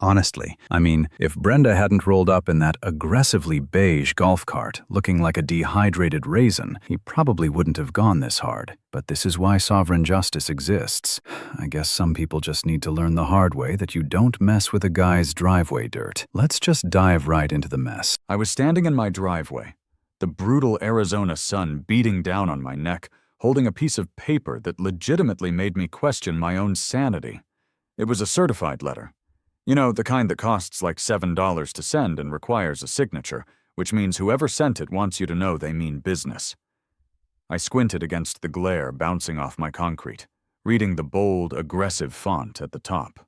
Honestly, I mean, if Brenda hadn't rolled up in that aggressively beige golf cart, looking like a dehydrated raisin, he probably wouldn't have gone this hard. But this is why sovereign justice exists. I guess some people just need to learn the hard way that you don't mess with a guy's driveway dirt. Let's just dive right into the mess. I was standing in my driveway, the brutal Arizona sun beating down on my neck, holding a piece of paper that legitimately made me question my own sanity. It was a certified letter. You know, the kind that costs like $7 to send and requires a signature, which means whoever sent it wants you to know they mean business. I squinted against the glare bouncing off my concrete, reading the bold, aggressive font at the top.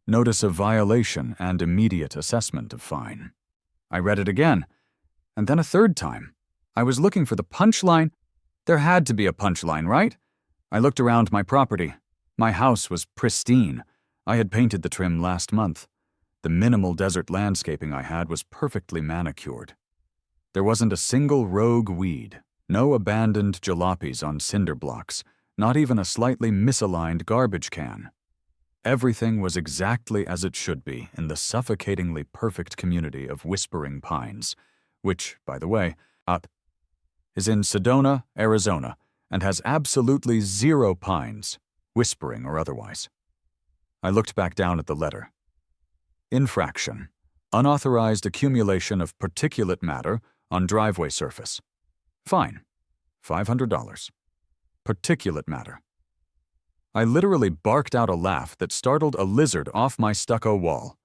Notice of violation and immediate assessment of fine. I read it again, and then a third time. I was looking for the punchline. There had to be a punchline, right? I looked around my property. My house was pristine. I had painted the trim last month. The minimal desert landscaping I had was perfectly manicured. There wasn't a single rogue weed, no abandoned jalopies on cinder blocks, not even a slightly misaligned garbage can. Everything was exactly as it should be in the suffocatingly perfect community of Whispering Pines, which, by the way, is in Sedona, Arizona, and has absolutely zero pines, whispering or otherwise. I looked back down at the letter. Infraction: unauthorized accumulation of particulate matter on driveway surface. Fine. $500. Particulate matter. I literally barked out a laugh that startled a lizard off my stucco wall.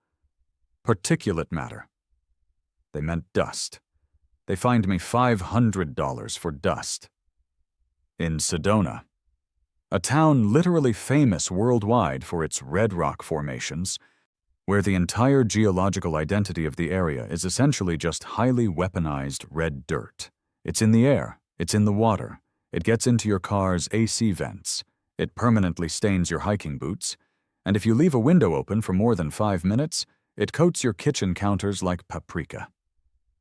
Particulate matter. They meant dust. They fined me $500 for dust. In Sedona, a town literally famous worldwide for its red rock formations, where the entire geological identity of the area is essentially just highly weaponized red dirt. It's in the air, it's in the water, it gets into your car's AC vents, it permanently stains your hiking boots, and if you leave a window open for more than 5 minutes, it coats your kitchen counters like paprika.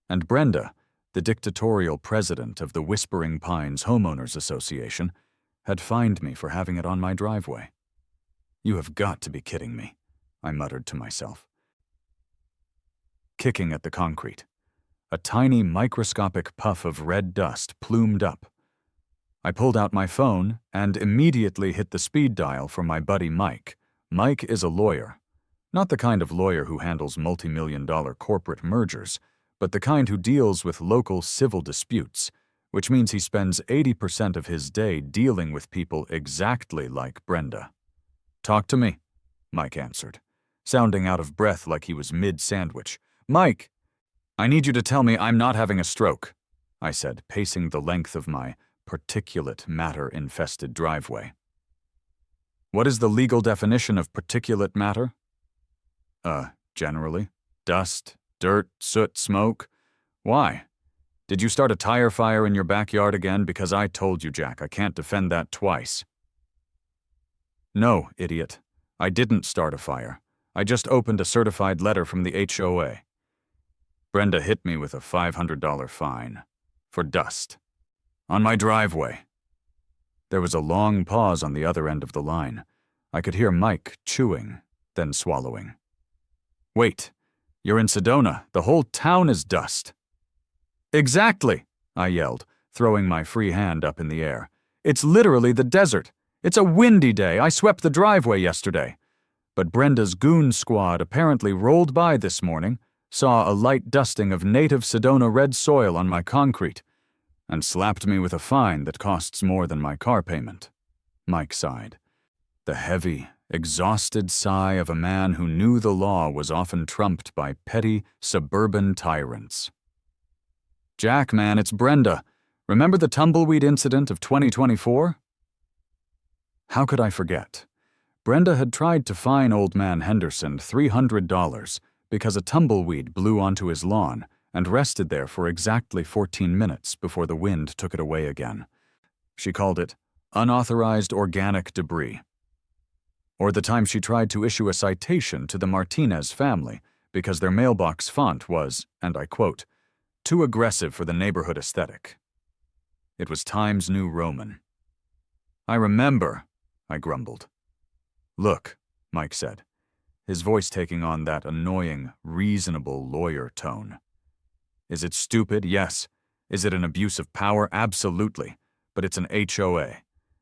And Brenda, the dictatorial president of the Whispering Pines Homeowners Association, had fined me for having it on my driveway. You have got to be kidding me, I muttered to myself. Kicking at the concrete, a tiny microscopic puff of red dust plumed up. I pulled out my phone and immediately hit the speed dial for my buddy Mike. Mike is a lawyer. Not the kind of lawyer who handles multi-million-dollar corporate mergers, but the kind who deals with local civil disputes, which means he spends 80% of his day dealing with people exactly like Brenda. "Talk to me," Mike answered, sounding out of breath like he was mid-sandwich. "Mike, I need you to tell me I'm not having a stroke," I said, pacing the length of my particulate matter-infested driveway. "What is the legal definition of particulate matter?" Generally, dust, dirt, soot, smoke. Why? Did you start a tire fire in your backyard again? Because I told you, Jack, I can't defend that twice." "No, idiot. I didn't start a fire. I just opened a certified letter from the HOA. Brenda hit me with a $500 fine. For dust. On my driveway." There was a long pause on the other end of the line. I could hear Mike chewing, then swallowing. "Wait. You're in Sedona. The whole town is dust." "Exactly," I yelled, throwing my free hand up in the air. "It's literally the desert. It's a windy day. I swept the driveway yesterday. But Brenda's goon squad apparently rolled by this morning, saw a light dusting of native Sedona red soil on my concrete, and slapped me with a fine that costs more than my car payment." Mike sighed. The heavy, exhausted sigh of a man who knew the law was often trumped by petty, suburban tyrants. "Jack, man, it's Brenda. Remember the tumbleweed incident of 2024? How could I forget? Brenda had tried to fine old man Henderson $300 because a tumbleweed blew onto his lawn and rested there for exactly 14 minutes before the wind took it away again. She called it unauthorized organic debris. Or the time she tried to issue a citation to the Martinez family because their mailbox font was, and I quote, "too aggressive for the neighborhood aesthetic." It was Times New Roman. "I remember," I grumbled. "Look," Mike said, his voice taking on that annoying, reasonable lawyer tone. Is it stupid? Yes. Is it an abuse of power? Absolutely. But it's an HOA.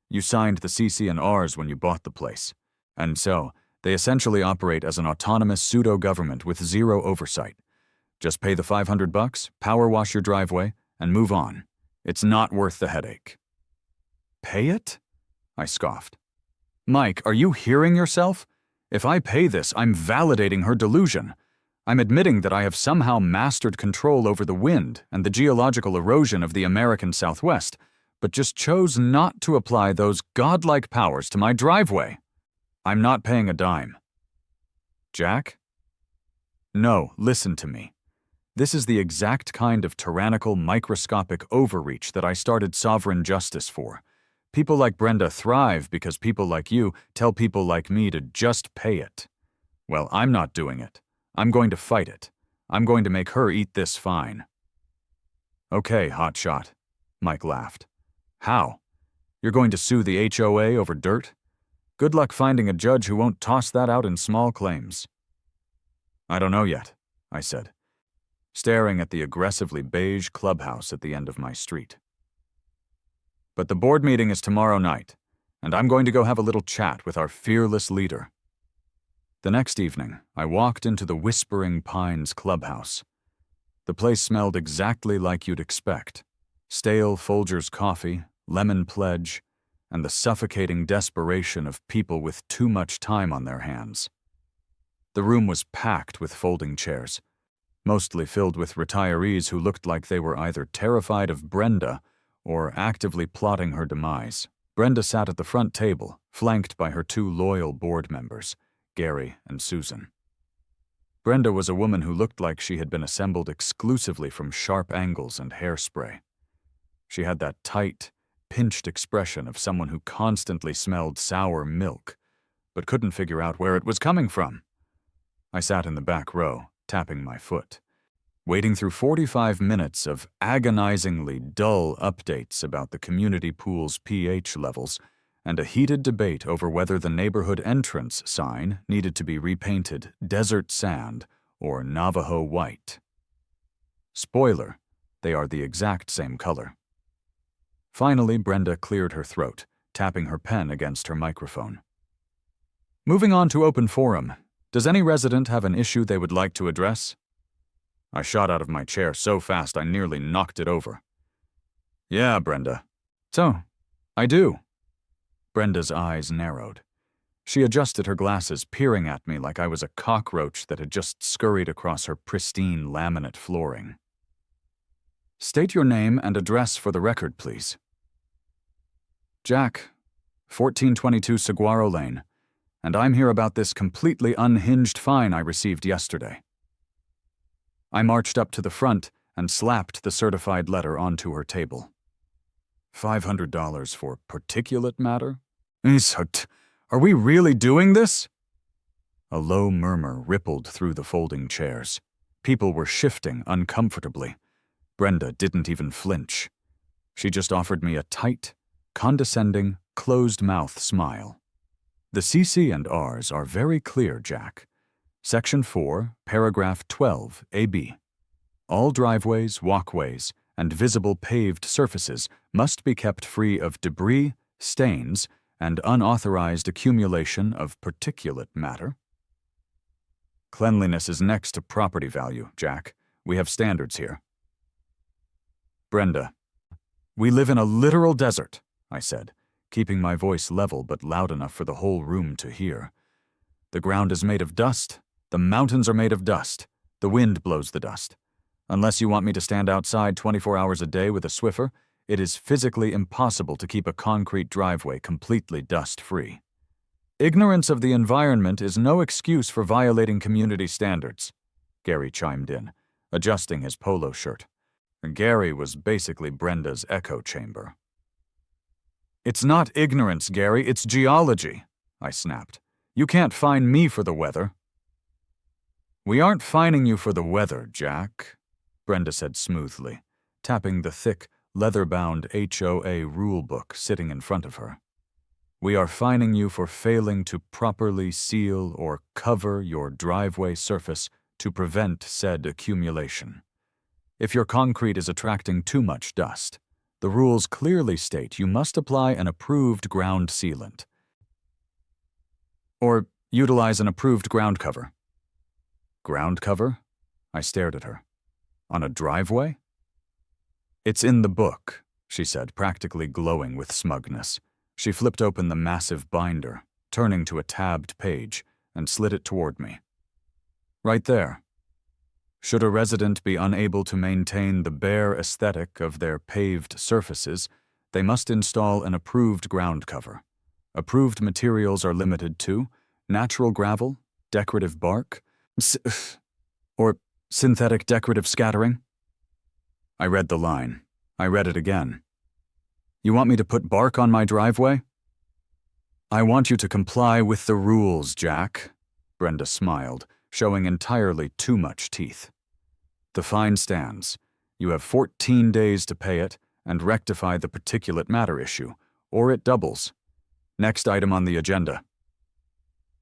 You signed the CC&Rs when you bought the place. And so, they essentially operate as an autonomous pseudo-government with zero oversight. Just pay the $500, power wash your driveway, and move on. It's not worth the headache. Pay it? I scoffed. Mike, are you hearing yourself? If I pay this, I'm validating her delusion. I'm admitting that I have somehow mastered control over the wind and the geological erosion of the American Southwest, but just chose not to apply those godlike powers to my driveway. I'm not paying a dime. Jack? No, listen to me. This is the exact kind of tyrannical, microscopic overreach that I started Sovereign Justice for. People like Brenda thrive because people like you tell people like me to just pay it. Well, I'm not doing it. I'm going to fight it. I'm going to make her eat this fine. Okay, hotshot, Mike laughed. How? You're going to sue the HOA over dirt? Good luck finding a judge who won't toss that out in small claims. I don't know yet, I said, staring at the aggressively beige clubhouse at the end of my street. But the board meeting is tomorrow night, and I'm going to go have a little chat with our fearless leader. The next evening, I walked into the Whispering Pines clubhouse. The place smelled exactly like you'd expect. Stale Folgers coffee, lemon pledge, and the suffocating desperation of people with too much time on their hands. The room was packed with folding chairs, mostly filled with retirees who looked like they were either terrified of Brenda or actively plotting her demise. Brenda sat at the front table, flanked by her two loyal board members, Gary and Susan. Brenda was a woman who looked like she had been assembled exclusively from sharp angles and hairspray. She had that tight, pinched expression of someone who constantly smelled sour milk, but couldn't figure out where it was coming from. I sat in the back row, tapping my foot, waiting through 45 minutes of agonizingly dull updates about the community pool's pH levels and a heated debate over whether the neighborhood entrance sign needed to be repainted desert sand or Navajo white. Spoiler, they are the exact same color. Finally, Brenda cleared her throat, tapping her pen against her microphone. Moving on to open forum, does any resident have an issue they would like to address? I shot out of my chair so fast I nearly knocked it over. Yeah, Brenda. So, I do. Brenda's eyes narrowed. She adjusted her glasses, peering at me like I was a cockroach that had just scurried across her pristine laminate flooring. State your name and address for the record, please. Jack, 1422 Saguaro Lane, and I'm here about this completely unhinged fine I received yesterday. I marched up to the front and slapped the certified letter onto her table. $500 for particulate matter? Are we really doing this? A low murmur rippled through the folding chairs. People were shifting uncomfortably. Brenda didn't even flinch. She just offered me a tight, condescending, closed-mouth smile. The CC&Rs are very clear, Jack. Section 4, paragraph 12, AB. All driveways, walkways, and visible paved surfaces must be kept free of debris, stains, and unauthorized accumulation of particulate matter. Cleanliness is next to property value, Jack. We have standards here. Brenda, we live in a literal desert, I said, keeping my voice level but loud enough for the whole room to hear. The ground is made of dust. The mountains are made of dust. The wind blows the dust. Unless you want me to stand outside 24 hours a day with a Swiffer, it is physically impossible to keep a concrete driveway completely dust-free. Ignorance of the environment is no excuse for violating community standards, Gary chimed in, adjusting his polo shirt. Gary was basically Brenda's echo chamber. It's not ignorance, Gary, it's geology, I snapped. You can't fine me for the weather. We aren't fining you for the weather, Jack, Brenda said smoothly, tapping the thick, leather-bound HOA rulebook sitting in front of her. We are fining you for failing to properly seal or cover your driveway surface to prevent said accumulation. If your concrete is attracting too much dust, the rules clearly state you must apply an approved ground sealant or utilize an approved ground cover. Ground cover? I stared at her. On a driveway? It's in the book, she said, practically glowing with smugness. She flipped open the massive binder, turning to a tabbed page, and slid it toward me. Right there. Should a resident be unable to maintain the bare aesthetic of their paved surfaces, they must install an approved ground cover. Approved materials are limited to natural gravel, decorative bark, or synthetic decorative scattering. I read the line. I read it again. You want me to put bark on my driveway? I want you to comply with the rules, Jack. Brenda smiled, showing entirely too much teeth. The fine stands. You have 14 days to pay it and rectify the particulate matter issue, or it doubles. Next item on the agenda.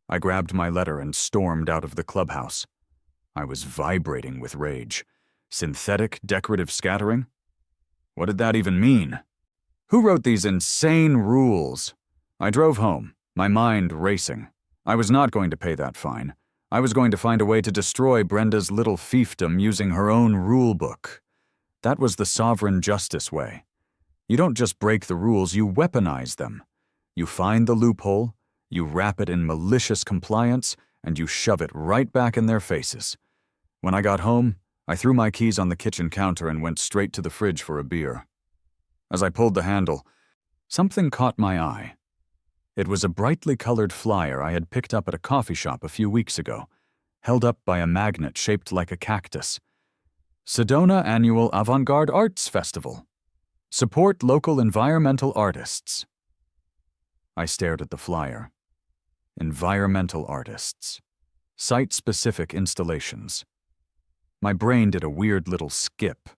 I grabbed my letter and stormed out of the clubhouse. I was vibrating with rage. Synthetic decorative scattering? What did that even mean? Who wrote these insane rules? I drove home, my mind racing. I was not going to pay that fine. I was going to find a way to destroy Brenda's little fiefdom using her own rule book. That was the sovereign justice way. You don't just break the rules, you weaponize them. You find the loophole, you wrap it in malicious compliance, and you shove it right back in their faces. When I got home, I threw my keys on the kitchen counter and went straight to the fridge for a beer. As I pulled the handle, something caught my eye. It was a brightly colored flyer I had picked up at a coffee shop a few weeks ago, held up by a magnet shaped like a cactus. Sedona Annual Avant-Garde Arts Festival. Support local environmental artists. I stared at the flyer. Environmental artists. Site-specific installations. My brain did a weird little skip.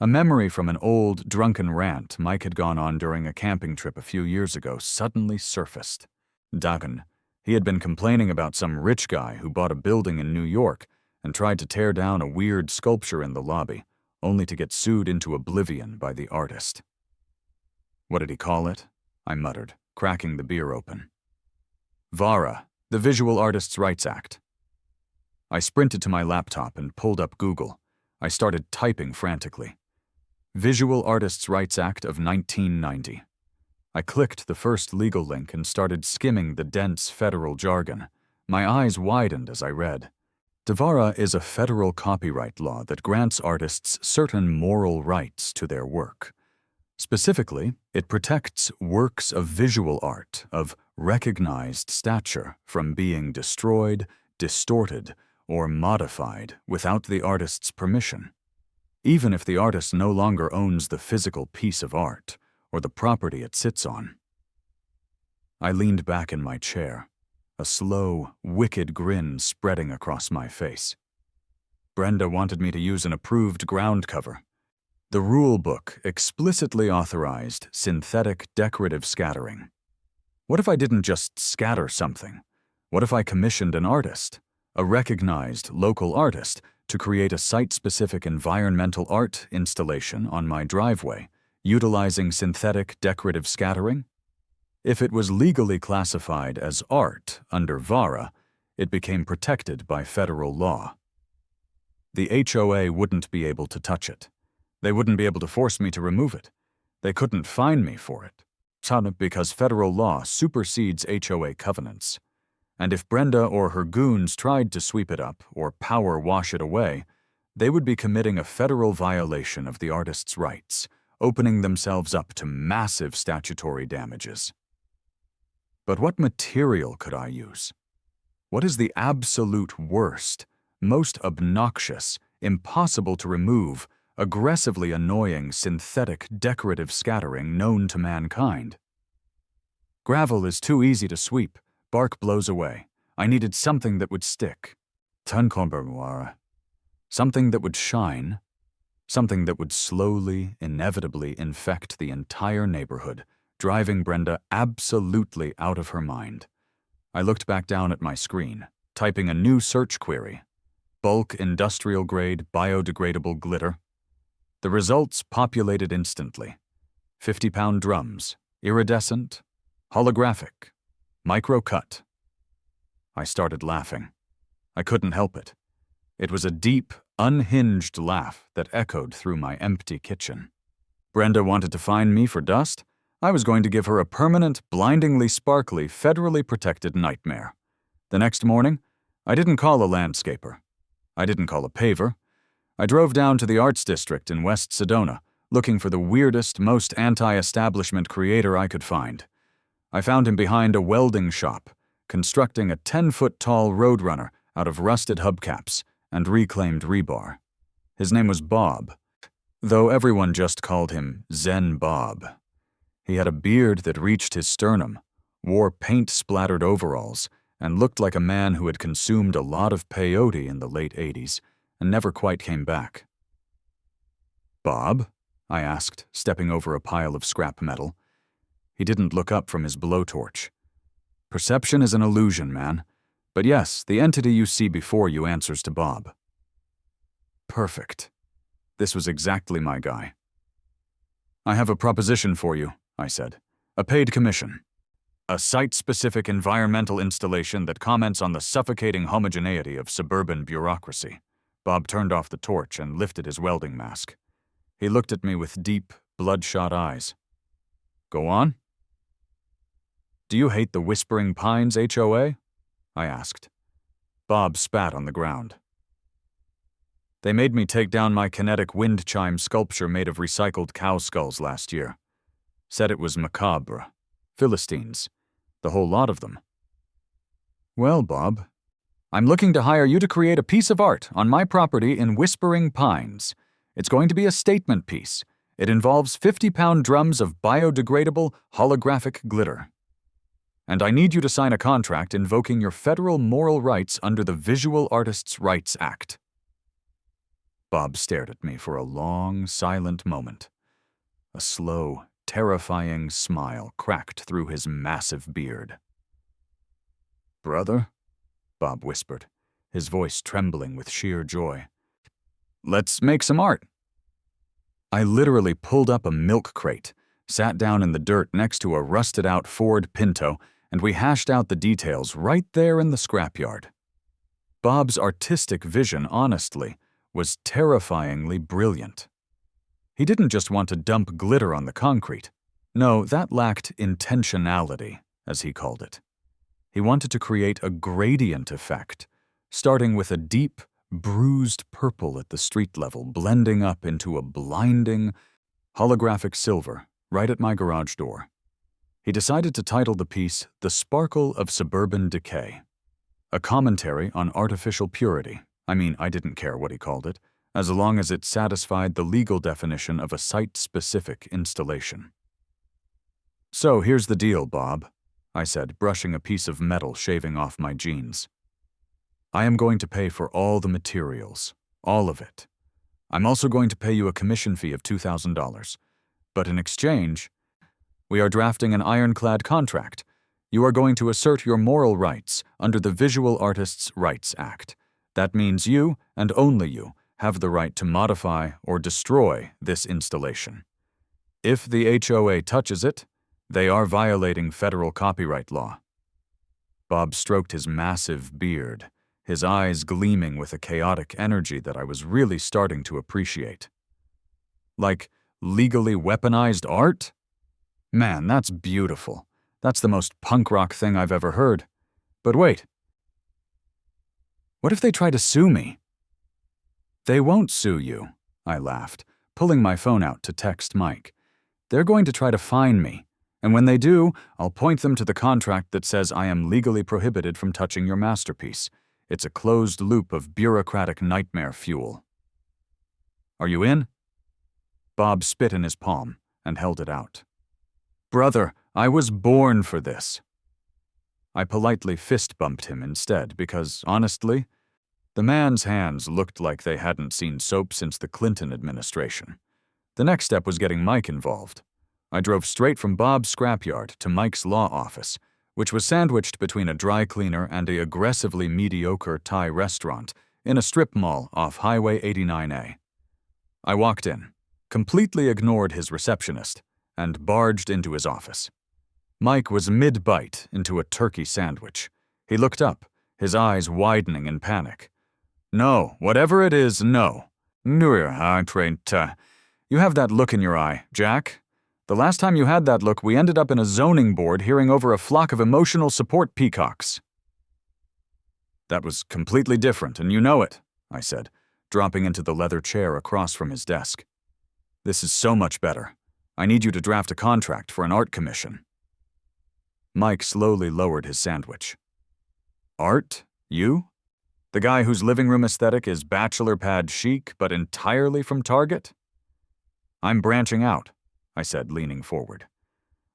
A memory from an old, drunken rant Mike had gone on during a camping trip a few years ago suddenly surfaced. Dagen, he had been complaining about some rich guy who bought a building in New York and tried to tear down a weird sculpture in the lobby, only to get sued into oblivion by the artist. What did he call it? I muttered, cracking the beer open. Vara, the Visual Artists' Rights Act. I sprinted to my laptop and pulled up Google. I started typing frantically. Visual Artists' Rights Act of 1990. I clicked the first legal link and started skimming the dense federal jargon. My eyes widened as I read. Vara is a federal copyright law that grants artists certain moral rights to their work. Specifically, it protects works of visual art of recognized stature from being destroyed, distorted, or modified without the artist's permission, even if the artist no longer owns the physical piece of art or the property it sits on. I leaned back in my chair, a slow, wicked grin spreading across my face. Brenda wanted me to use an approved ground cover. The rule book explicitly authorized synthetic decorative scattering. What if I didn't just scatter something? What if I commissioned an artist, a recognized local artist, to create a site-specific environmental art installation on my driveway, utilizing synthetic decorative scattering? If it was legally classified as art under Vara, it became protected by federal law. The HOA wouldn't be able to touch it. They wouldn't be able to force me to remove it. They couldn't fine me for it, because federal law supersedes HOA covenants. And if Brenda or her goons tried to sweep it up or power wash it away, they would be committing a federal violation of the artist's rights, opening themselves up to massive statutory damages. But what material could I use? What is the absolute worst, most obnoxious, impossible to remove, aggressively annoying synthetic decorative scattering known to mankind? Gravel is too easy to sweep. Bark blows away. I needed something that would stick. Something that would shine. Something that would slowly, inevitably infect the entire neighborhood, driving Brenda absolutely out of her mind. I looked back down at my screen, typing a new search query. Bulk industrial-grade biodegradable glitter. The results populated instantly. 50-pound drums, iridescent, holographic, micro-cut. I started laughing. I couldn't help it. It was a deep, unhinged laugh that echoed through my empty kitchen. Brenda wanted to fine me for dust? I was going to give her a permanent, blindingly sparkly, federally protected nightmare. The next morning, I didn't call a landscaper. I didn't call a paver. I drove down to the Arts District in West Sedona, looking for the weirdest, most anti-establishment creator I could find. I found him behind a welding shop, constructing a 10-foot-tall roadrunner out of rusted hubcaps and reclaimed rebar. His name was Bob, though everyone just called him Zen Bob. He had a beard that reached his sternum, wore paint-splattered overalls, and looked like a man who had consumed a lot of peyote in the late 80s and never quite came back. "Bob?" I asked, stepping over a pile of scrap metal. He didn't look up from his blowtorch. "Perception is an illusion, man. But yes, the entity you see before you answers to Bob." Perfect. This was exactly my guy. "I have a proposition for you," I said. "A paid commission. A site-specific environmental installation that comments on the suffocating homogeneity of suburban bureaucracy." Bob turned off the torch and lifted his welding mask. He looked at me with deep, bloodshot eyes. "Go on." "Do you hate the Whispering Pines HOA?" I asked. Bob spat on the ground. "They made me take down my kinetic wind chime sculpture made of recycled cow skulls last year. Said it was macabre. Philistines. The whole lot of them." "Well, Bob, I'm looking to hire you to create a piece of art on my property in Whispering Pines. It's going to be a statement piece. It involves 50-pound drums of biodegradable, holographic glitter. And I need you to sign a contract invoking your federal moral rights under the Visual Artists' Rights Act." Bob stared at me for a long, silent moment. A slow, terrifying smile cracked through his massive beard. "Brother," Bob whispered, his voice trembling with sheer joy, "let's make some art." I literally pulled up a milk crate, sat down in the dirt next to a rusted-out Ford Pinto, and we hashed out the details right there in the scrapyard. Bob's artistic vision, honestly, was terrifyingly brilliant. He didn't just want to dump glitter on the concrete. No, that lacked intentionality, as he called it. He wanted to create a gradient effect, starting with a deep, bruised purple at the street level, blending up into a blinding, holographic silver right at my garage door. He decided to title the piece "The Sparkle of Suburban Decay," a commentary on artificial purity. I didn't care what he called it, as long as it satisfied the legal definition of a site-specific installation. "So here's the deal, Bob," I said, brushing a piece of metal shaving off my jeans. "I am going to pay for all the materials, all of it. I'm also going to pay you a commission fee of $2,000. But in exchange, we are drafting an ironclad contract. You are going to assert your moral rights under the Visual Artists' Rights Act. That means you, and only you, have the right to modify or destroy this installation. If the HOA touches it, they are violating federal copyright law." Bob stroked his massive beard, his eyes gleaming with a chaotic energy that I was really starting to appreciate. "Like legally weaponized art? Man, that's beautiful. That's the most punk rock thing I've ever heard. But wait. What if they try to sue me?" "They won't sue you," I laughed, pulling my phone out to text Mike. "They're going to try to fine me, and when they do, I'll point them to the contract that says I am legally prohibited from touching your masterpiece. It's a closed loop of bureaucratic nightmare fuel. Are you in?" Bob spit in his palm and held it out. "Brother, I was born for this." I politely fist-bumped him instead because, honestly, the man's hands looked like they hadn't seen soap since the Clinton administration. The next step was getting Mike involved. I drove straight from Bob's scrapyard to Mike's law office, which was sandwiched between a dry cleaner and an aggressively mediocre Thai restaurant in a strip mall off Highway 89A. I walked in, completely ignored his receptionist, and barged into his office. Mike was mid-bite into a turkey sandwich. He looked up, his eyes widening in panic. "No, whatever it is, no. You have that look in your eye, Jack. The last time you had that look, we ended up in a zoning board hearing over a flock of emotional support peacocks." "That was completely different, and you know it," I said, dropping into the leather chair across from his desk. "This is so much better. I need you to draft a contract for an art commission." Mike slowly lowered his sandwich. "Art? You? The guy whose living room aesthetic is bachelor pad chic, but entirely from Target?" "I'm branching out," I said, leaning forward.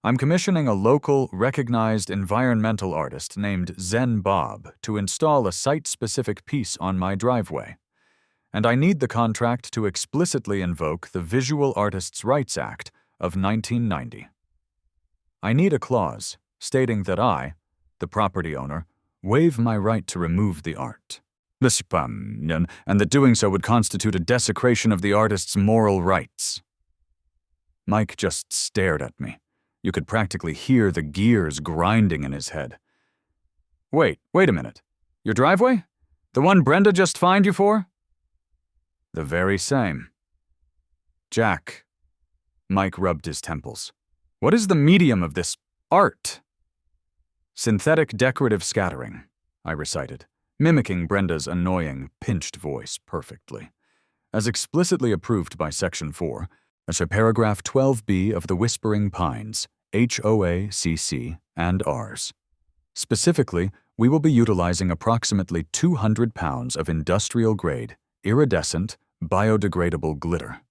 "I'm commissioning a local, recognized environmental artist named Zen Bob to install a site-specific piece on my driveway. And I need the contract to explicitly invoke the Visual Artists' Rights Act of 1990. I need a clause stating that I, the property owner, waive my right to remove the art, and that doing so would constitute a desecration of the artist's moral rights." Mike just stared at me. You could practically hear the gears grinding in his head. Wait a minute. Your driveway? The one Brenda just fined you for?" "The very same." "Jack." Mike rubbed his temples. "What is the medium of this art?" "Synthetic decorative scattering," I recited, mimicking Brenda's annoying, pinched voice perfectly. "As explicitly approved by Section 4, as paragraph 12B of the Whispering Pines, HOA, CC, and Rs. Specifically, we will be utilizing approximately 200 pounds of industrial-grade, iridescent, biodegradable glitter."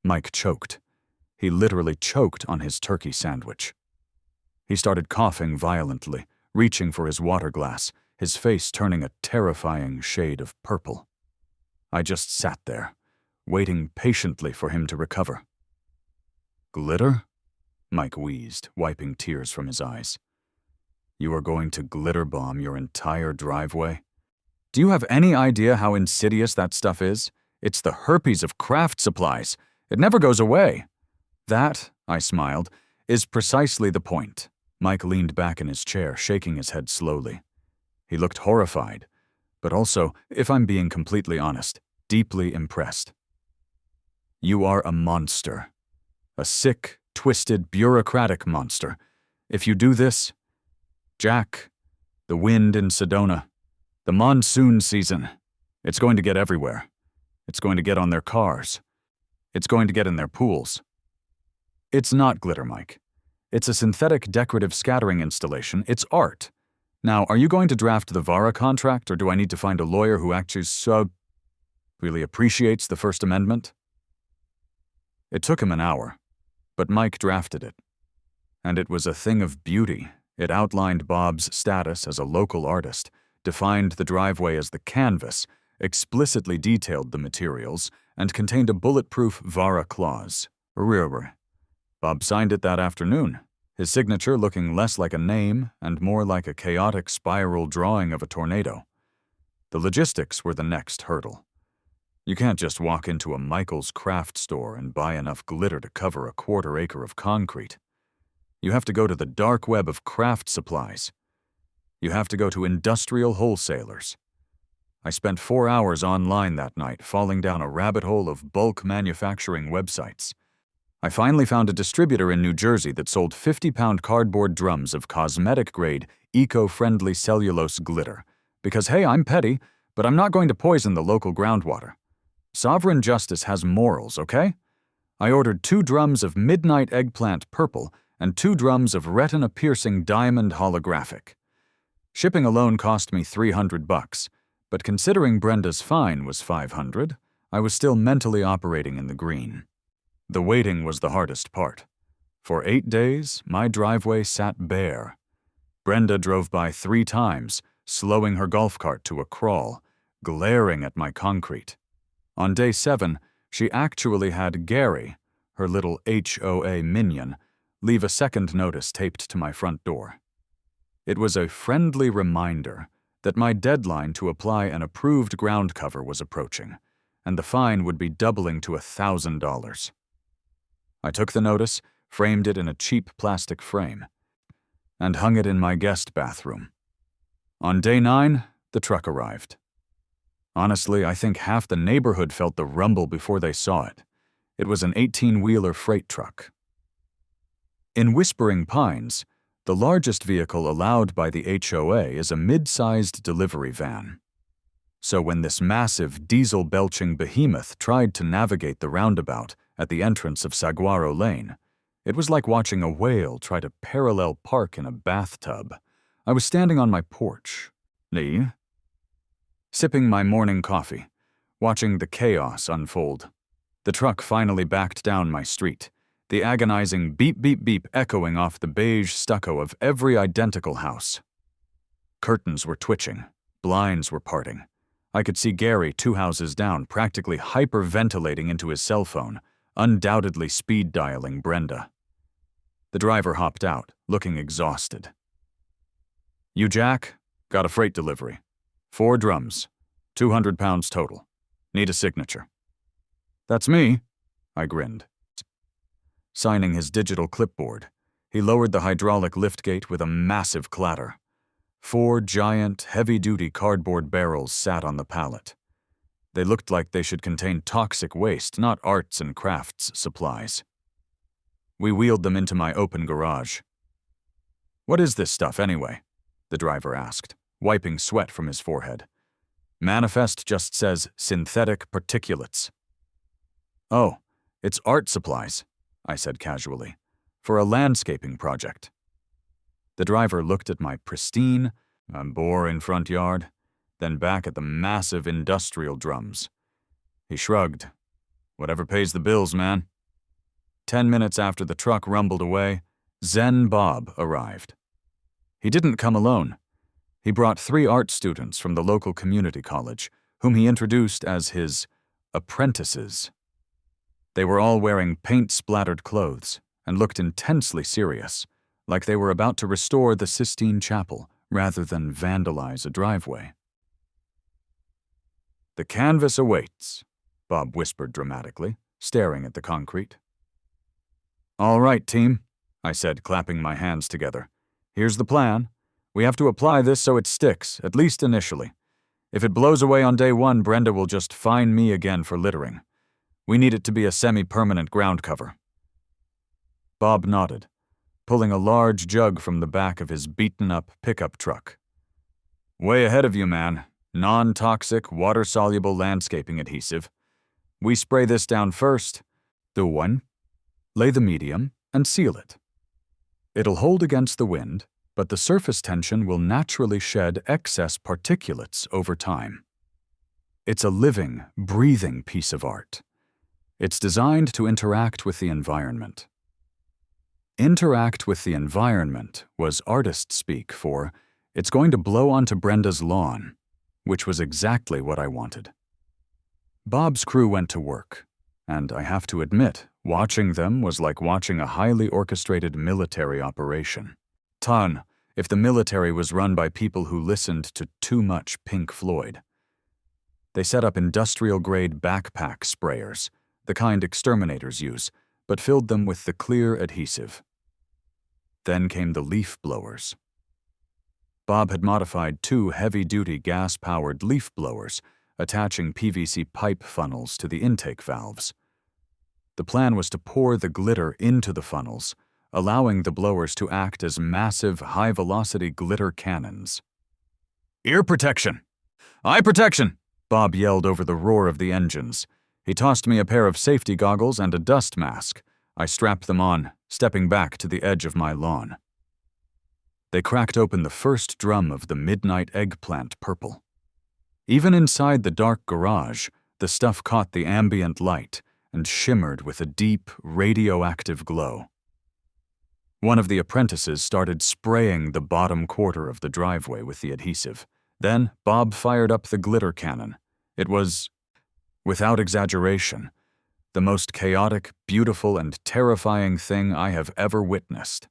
Mike choked. He literally choked on his turkey sandwich. He started coughing violently, reaching for his water glass, his face turning a terrifying shade of purple. I just sat there, waiting patiently for him to recover. "Glitter?" Mike wheezed, wiping tears from his eyes. "You are going to glitter bomb your entire driveway? Do you have any idea how insidious that stuff is? It's the herpes of craft supplies. It never goes away." "That," I smiled, "is precisely the point." Mike leaned back in his chair, shaking his head slowly. He looked horrified, but also, if I'm being completely honest, deeply impressed. "You are a monster. A sick, twisted, bureaucratic monster. If you do this, Jack, the wind in Sedona, the monsoon season, it's going to get everywhere. It's going to get on their cars. It's going to get in their pools." "It's not glitter, Mike. It's a synthetic decorative scattering installation. It's art. Now, are you going to draft the Vara contract, or do I need to find a lawyer who actually really appreciates the First Amendment?" It took him an hour, but Mike drafted it. And it was a thing of beauty. It outlined Bob's status as a local artist, defined the driveway as the canvas, explicitly detailed the materials, and contained a bulletproof Vara clause. Bob signed it that afternoon, his signature looking less like a name and more like a chaotic spiral drawing of a tornado. The logistics were the next hurdle. You can't just walk into a Michael's craft store and buy enough glitter to cover a quarter-acre of concrete. You have to go to the dark web of craft supplies. You have to go to industrial wholesalers. I spent 4 hours online that night, falling down a rabbit hole of bulk manufacturing websites. I finally found a distributor in New Jersey that sold 50-pound cardboard drums of cosmetic-grade, eco-friendly cellulose glitter. Because, hey, I'm petty, but I'm not going to poison the local groundwater. Sovereign justice has morals, okay? I ordered 2 drums of midnight eggplant purple and 2 drums of retina-piercing diamond holographic. Shipping alone cost me $300, but considering Brenda's fine was $500, I was still mentally operating in the green. The waiting was the hardest part. For 8 days, my driveway sat bare. Brenda drove by 3 times, slowing her golf cart to a crawl, glaring at my concrete. On day 7, she actually had Gary, her little HOA minion, leave a second notice taped to my front door. It was a friendly reminder that my deadline to apply an approved ground cover was approaching, and the fine would be doubling to $1,000. I took the notice, framed it in a cheap plastic frame, and hung it in my guest bathroom. On day 9, the truck arrived. Honestly, I think half the neighborhood felt the rumble before they saw it. It was an 18-wheeler freight truck. In Whispering Pines, the largest vehicle allowed by the HOA is a mid-sized delivery van. So when this massive diesel-belching behemoth tried to navigate the roundabout at the entrance of Saguaro Lane, it was like watching a whale try to parallel park in a bathtub. I was standing on my porch, sipping my morning coffee, watching the chaos unfold. The truck finally backed down my street, the agonizing beep beep beep echoing off the beige stucco of every identical house. Curtains were twitching, blinds were parting. I could see Gary 2 houses down, practically hyperventilating into his cell phone, undoubtedly speed dialing Brenda. The driver hopped out, looking exhausted. "You Jack? Got a freight delivery. 4 drums, 200 pounds total. Need a signature." "That's me," I grinned. Signing his digital clipboard, he lowered the hydraulic liftgate with a massive clatter. 4 giant, heavy-duty cardboard barrels sat on the pallet. They looked like they should contain toxic waste, not arts and crafts supplies. We wheeled them into my open garage. "What is this stuff, anyway?" the driver asked, wiping sweat from his forehead. "Manifest just says synthetic particulates." "Oh, it's art supplies," I said casually, "for a landscaping project." The driver looked at my pristine, boring front yard, then back at the massive industrial drums. He shrugged. "Whatever pays the bills, man." 10 minutes after the truck rumbled away, Zen Bob arrived. He didn't come alone. He brought 3 art students from the local community college, whom he introduced as his apprentices. They were all wearing paint-splattered clothes and looked intensely serious, like they were about to restore the Sistine Chapel rather than vandalize a driveway. "The canvas awaits," Bob whispered dramatically, staring at the concrete. "All right, team," I said, clapping my hands together. "Here's the plan. We have to apply this so it sticks, at least initially. If it blows away on day 1, Brenda will just fine me again for littering. We need it to be a semi-permanent ground cover." Bob nodded, pulling a large jug from the back of his beaten-up pickup truck. "Way ahead of you, man. Non-toxic, water-soluble landscaping adhesive. We spray this down first, do 1, lay the medium, and seal it. It'll hold against the wind, but the surface tension will naturally shed excess particulates over time. It's a living, breathing piece of art. It's designed to interact with the environment." Interact with the environment was artist speak for, "It's going to blow onto Brenda's lawn," which was exactly what I wanted. Bob's crew went to work, and I have to admit, watching them was like watching a highly orchestrated military operation. If the military was run by people who listened to too much Pink Floyd. They set up industrial-grade backpack sprayers, the kind exterminators use, but filled them with the clear adhesive. Then came the leaf blowers. Bob had modified 2 heavy-duty gas-powered leaf blowers, attaching PVC pipe funnels to the intake valves. The plan was to pour the glitter into the funnels, allowing the blowers to act as massive, high-velocity glitter cannons. "Ear protection! Eye protection!" Bob yelled over the roar of the engines. He tossed me a pair of safety goggles and a dust mask. I strapped them on, stepping back to the edge of my lawn. They cracked open the first drum of the midnight eggplant purple. Even inside the dark garage, the stuff caught the ambient light and shimmered with a deep, radioactive glow. One of the apprentices started spraying the bottom quarter of the driveway with the adhesive. Then Bob fired up the glitter cannon. It was, without exaggeration, The most chaotic, beautiful, and terrifying thing I have ever witnessed.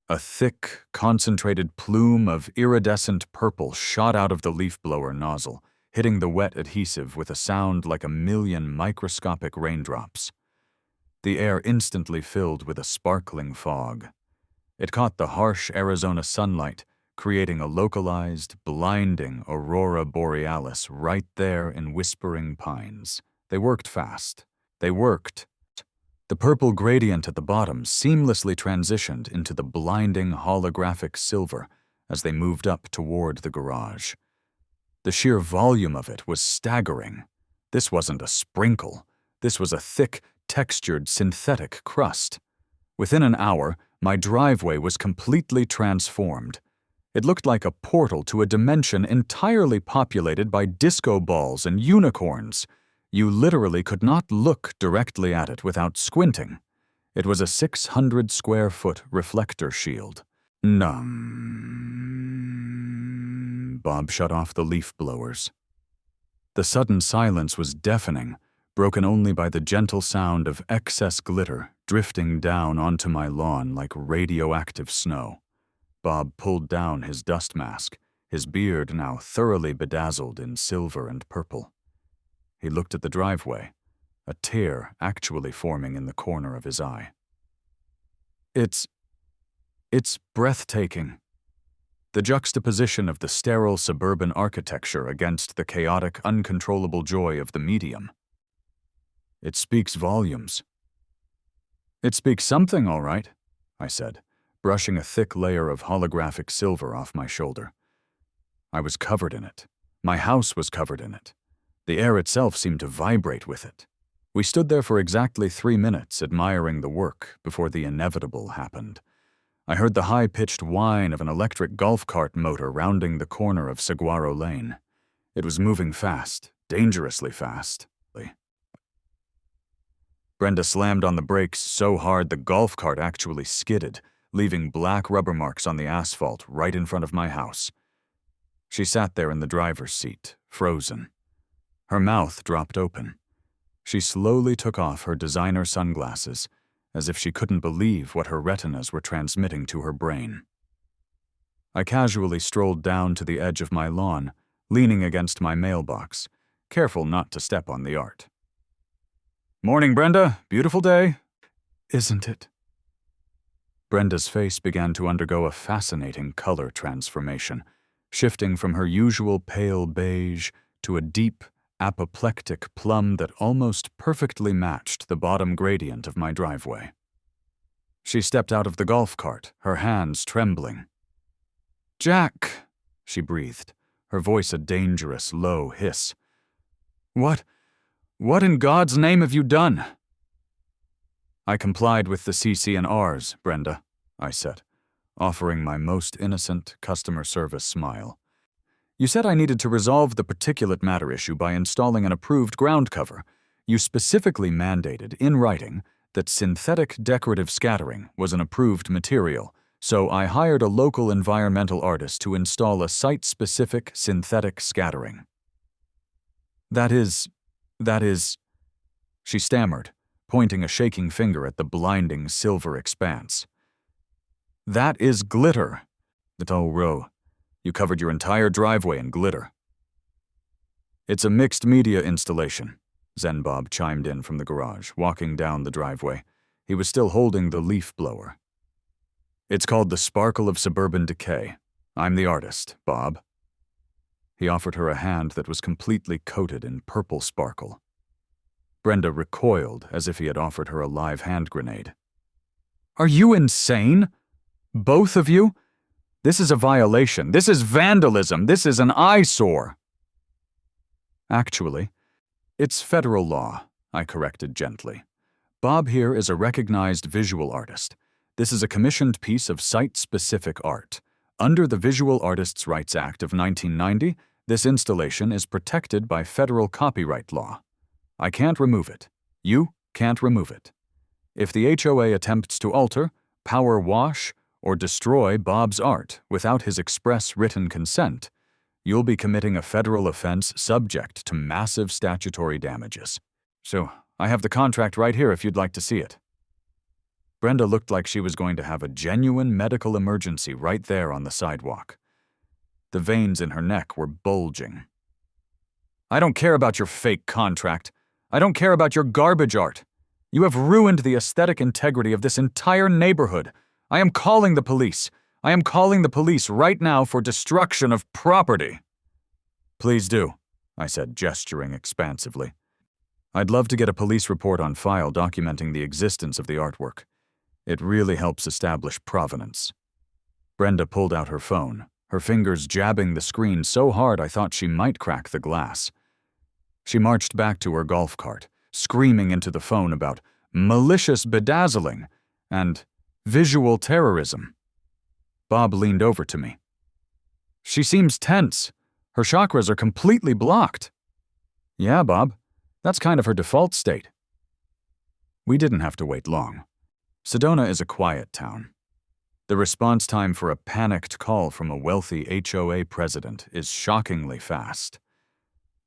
A thick, concentrated plume of iridescent purple shot out of the leaf blower nozzle, hitting the wet adhesive with a sound like a million microscopic raindrops. The air instantly filled with a sparkling fog. It caught the harsh Arizona sunlight, creating a localized, blinding aurora borealis right there in Whispering Pines. They worked fast. They worked. The purple gradient at the bottom seamlessly transitioned into the blinding holographic silver as they moved up toward the garage. The sheer volume of it was staggering. This wasn't a sprinkle. This was a thick, textured synthetic crust. Within an hour, my driveway was completely transformed. It looked like a portal to a dimension entirely populated by disco balls and unicorns. You literally could not look directly at it without squinting. It was a 600-square-foot reflector shield. Bob shut off the leaf blowers. The sudden silence was deafening, broken only by the gentle sound of excess glitter drifting down onto my lawn like radioactive snow. Bob pulled down his dust mask, his beard now thoroughly bedazzled in silver and purple. He looked at the driveway, a tear actually forming in the corner of his eye. It's breathtaking. The juxtaposition of the sterile suburban architecture against the chaotic, uncontrollable joy of the medium. It speaks volumes. It speaks something, all right, I said, brushing a thick layer of holographic silver off my shoulder. I was covered in it. My house was covered in it. The air itself seemed to vibrate with it. We stood there for exactly 3 minutes admiring the work before the inevitable happened. I heard the high-pitched whine of an electric golf cart motor rounding the corner of Saguaro Lane. It was moving fast, dangerously fast. Brenda slammed on the brakes so hard the golf cart actually skidded, leaving black rubber marks on the asphalt right in front of my house. She sat there in the driver's seat, frozen. Her mouth dropped open. She slowly took off her designer sunglasses, as if she couldn't believe what her retinas were transmitting to her brain. I casually strolled down to the edge of my lawn, leaning against my mailbox, careful not to step on the art. "Morning, Brenda. Beautiful day." "Isn't it?" Brenda's face began to undergo a fascinating color transformation, shifting from her usual pale beige to a deep, apoplectic plum that almost perfectly matched the bottom gradient of my driveway. She stepped out of the golf cart, her hands trembling. "Jack," she breathed, her voice a dangerous, low hiss. What in God's name have you done?" "I complied with the CC&Rs, Brenda," I said, offering my most innocent customer service smile. "You said I needed to resolve the particulate matter issue by installing an approved ground cover. You specifically mandated, in writing, that synthetic decorative scattering was an approved material, so I hired a local environmental artist to install a site-specific synthetic scattering." That is, she stammered, pointing a shaking finger at the blinding silver expanse. "That is glitter. Oh, Ro. You covered your entire driveway in glitter." "It's a mixed media installation," Zen Bob chimed in from the garage, walking down the driveway. He was still holding the leaf blower. "It's called the Sparkle of Suburban Decay. I'm the artist, Bob." He offered her a hand that was completely coated in purple sparkle. Brenda recoiled as if he had offered her a live hand grenade. "Are you insane? Both of you? This is a violation. This is vandalism. This is an eyesore." "Actually, it's federal law," I corrected gently. "Bob here is a recognized visual artist. This is a commissioned piece of site-specific art. Under the Visual Artists' Rights Act of 1990, this installation is protected by federal copyright law. I can't remove it. You can't remove it. If the HOA attempts to alter, power wash, or destroy Bob's art without his express written consent, you'll be committing a federal offense subject to massive statutory damages. So I have the contract right here if you'd like to see it. Brenda looked like she was going to have a genuine medical emergency right there on the sidewalk. The veins in her neck were bulging. I don't care about your fake contract. I don't care about your garbage art. You have ruined the aesthetic integrity of this entire neighborhood. I am calling the police. I am calling the police right now for destruction of property. Please do, I said, gesturing expansively. I'd love to get a police report on file documenting the existence of the artwork. It really helps establish provenance. Brenda pulled out her phone, her fingers jabbing the screen so hard I thought she might crack the glass. She marched back to her golf cart, screaming into the phone about malicious bedazzling and visual terrorism. Bob leaned over to me. She seems tense. Her chakras are completely blocked. Yeah, Bob, that's kind of her default state. We didn't have to wait long. Sedona is a quiet town. The response time for a panicked call from a wealthy HOA president is shockingly fast.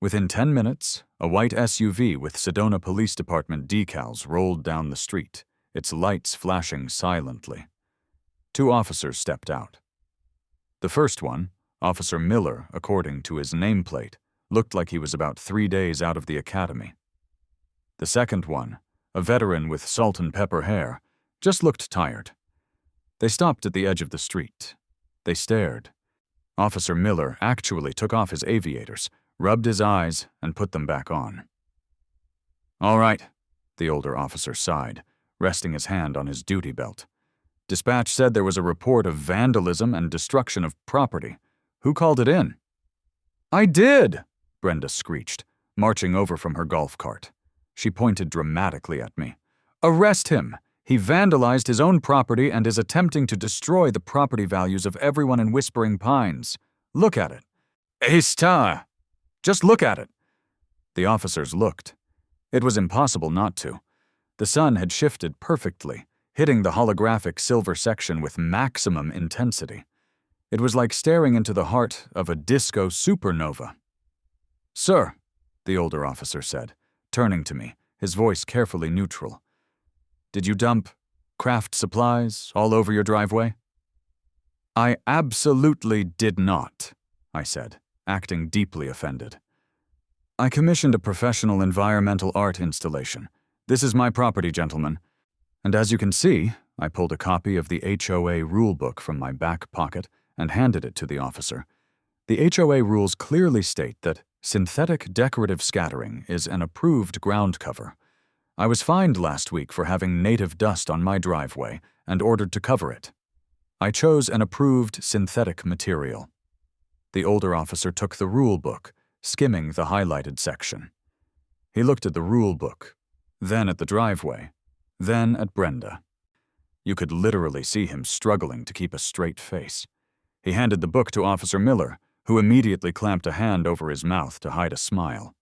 Within 10 minutes, a white SUV with Sedona Police Department decals rolled down the street, its lights flashing silently. 2 officers stepped out. The first one, Officer Miller, according to his nameplate, looked like he was about 3 days out of the academy. The second one, a veteran with salt and pepper hair, just looked tired. They stopped at the edge of the street. They stared. Officer Miller actually took off his aviators, rubbed his eyes, and put them back on. All right, the older officer sighed, resting his hand on his duty belt. Dispatch said there was a report of vandalism and destruction of property. Who called it in? I did, Brenda screeched, marching over from her golf cart. She pointed dramatically at me. Arrest him! He vandalized his own property and is attempting to destroy the property values of everyone in Whispering Pines. Look at it. Está! Just look at it. The officers looked. It was impossible not to. The sun had shifted perfectly, hitting the holographic silver section with maximum intensity. It was like staring into the heart of a disco supernova. Sir, the older officer said, turning to me, his voice carefully neutral. Did you dump craft supplies all over your driveway? I absolutely did not, I said, acting deeply offended. I commissioned a professional environmental art installation. This is my property, gentlemen. And as you can see, I pulled a copy of the HOA rulebook from my back pocket and handed it to the officer. The HOA rules clearly state that synthetic decorative scattering is an approved ground cover. I was fined last week for having native dust on my driveway and ordered to cover it. I chose an approved synthetic material. The older officer took the rule book, skimming the highlighted section. He looked at the rule book, then at the driveway, then at Brenda. You could literally see him struggling to keep a straight face. He handed the book to Officer Miller, who immediately clamped a hand over his mouth to hide a smile.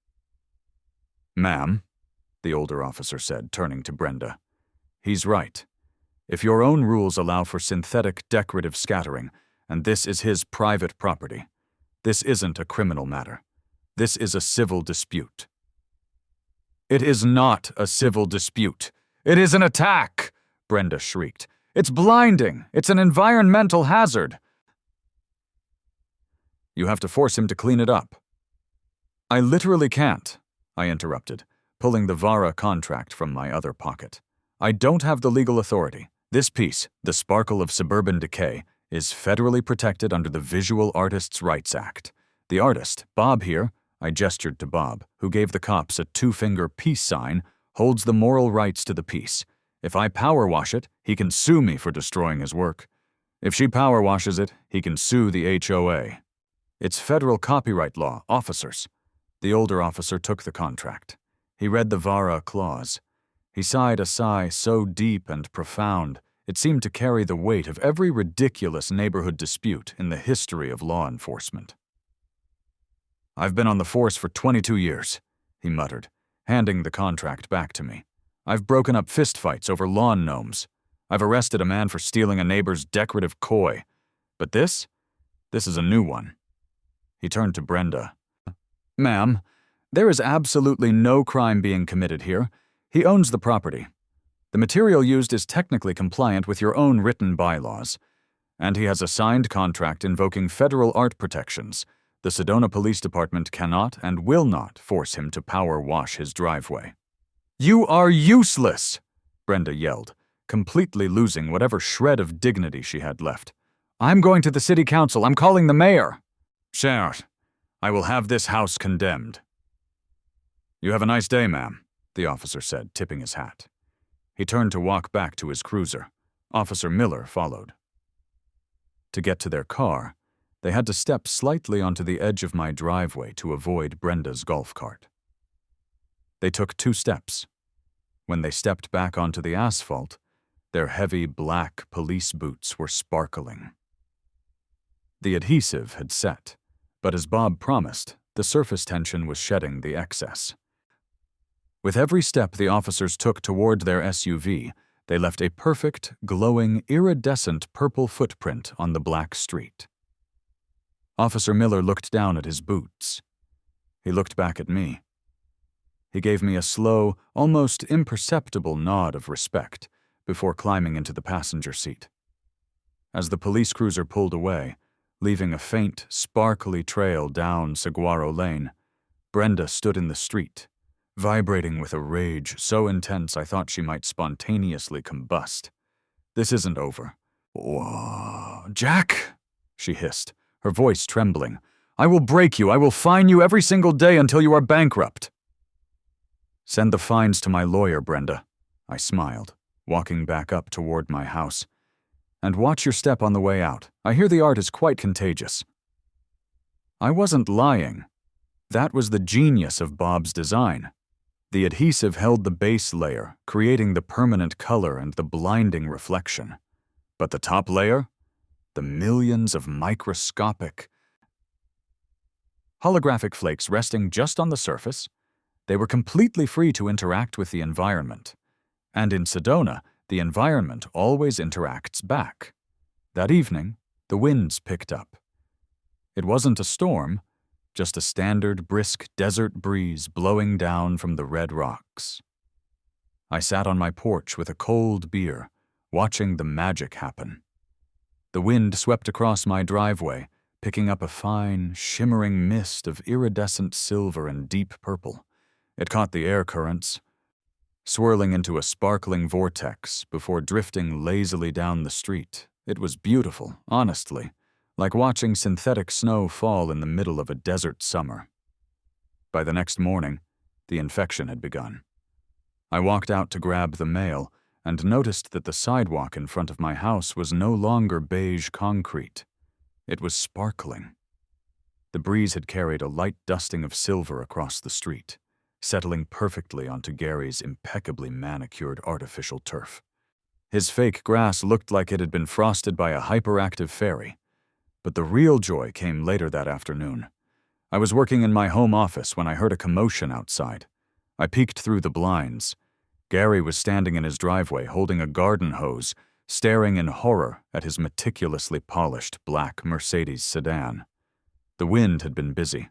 Ma'am, the older officer said, turning to Brenda. He's right. If your own rules allow for synthetic decorative scattering, and this is his private property, this isn't a criminal matter. This is a civil dispute. It is not a civil dispute. It is an attack, Brenda shrieked. It's blinding. It's an environmental hazard. You have to force him to clean it up. I literally can't, I interrupted, pulling the Vara contract from my other pocket. I don't have the legal authority. This piece, The Sparkle of Suburban Decay, is federally protected under the Visual Artists' Rights Act. The artist, Bob here, I gestured to Bob, who gave the cops a 2-finger peace sign, holds the moral rights to the piece. If I power wash it, he can sue me for destroying his work. If she power washes it, he can sue the HOA. It's federal copyright law, officers. The older officer took the contract. He read the Vara clause. He sighed a sigh so deep and profound, it seemed to carry the weight of every ridiculous neighborhood dispute in the history of law enforcement. I've been on the force for 22 years, he muttered, handing the contract back to me. I've broken up fistfights over lawn gnomes. I've arrested a man for stealing a neighbor's decorative koi. But this is a new one. He turned to Brenda. Ma'am, there is absolutely no crime being committed here. He owns the property. The material used is technically compliant with your own written bylaws, and he has a signed contract invoking federal art protections. The Sedona Police Department cannot and will not force him to power wash his driveway. "You are useless!" Brenda yelled, completely losing whatever shred of dignity she had left. "I'm going to the city council. I'm calling the mayor." "Certes, I will have this house condemned." "You have a nice day, ma'am," the officer said, tipping his hat. He turned to walk back to his cruiser. Officer Miller followed. To get to their car, they had to step slightly onto the edge of my driveway to avoid Brenda's golf cart. They took 2 steps. When they stepped back onto the asphalt, their heavy black police boots were sparkling. The adhesive had set, but as Bob promised, the surface tension was shedding the excess. With every step the officers took toward their SUV, they left a perfect, glowing, iridescent purple footprint on the black street. Officer Miller looked down at his boots. He looked back at me. He gave me a slow, almost imperceptible nod of respect before climbing into the passenger seat. As the police cruiser pulled away, leaving a faint, sparkly trail down Saguaro Lane, Brenda stood in the street, vibrating with a rage so intense I thought she might spontaneously combust. "This isn't over." "Whoa, Jack," she hissed, her voice trembling. "I will break you. I will fine you every single day until you are bankrupt." "Send the fines to my lawyer, Brenda," I smiled, walking back up toward my house. "And watch your step on the way out. I hear the art is quite contagious." I wasn't lying. That was the genius of Bob's design. The adhesive held the base layer, creating the permanent color and the blinding reflection. But the top layer? The millions of microscopic, holographic flakes resting just on the surface? They were completely free to interact with the environment. And in Sedona, the environment always interacts back. That evening, the winds picked up. It wasn't a storm, just a standard brisk desert breeze blowing down from the red rocks. I sat on my porch with a cold beer, watching the magic happen. The wind swept across my driveway, picking up a fine, shimmering mist of iridescent silver and deep purple. It caught the air currents, swirling into a sparkling vortex before drifting lazily down the street. It was beautiful, honestly, like watching synthetic snow fall in the middle of a desert summer. By the next morning, the infection had begun. I walked out to grab the mail and noticed that the sidewalk in front of my house was no longer beige concrete. It was sparkling. The breeze had carried a light dusting of silver across the street, settling perfectly onto Gary's impeccably manicured artificial turf. His fake grass looked like it had been frosted by a hyperactive fairy. But the real joy came later that afternoon. I was working in my home office when I heard a commotion outside. I peeked through the blinds. Gary was standing in his driveway holding a garden hose, staring in horror at his meticulously polished black Mercedes sedan. The wind had been busy.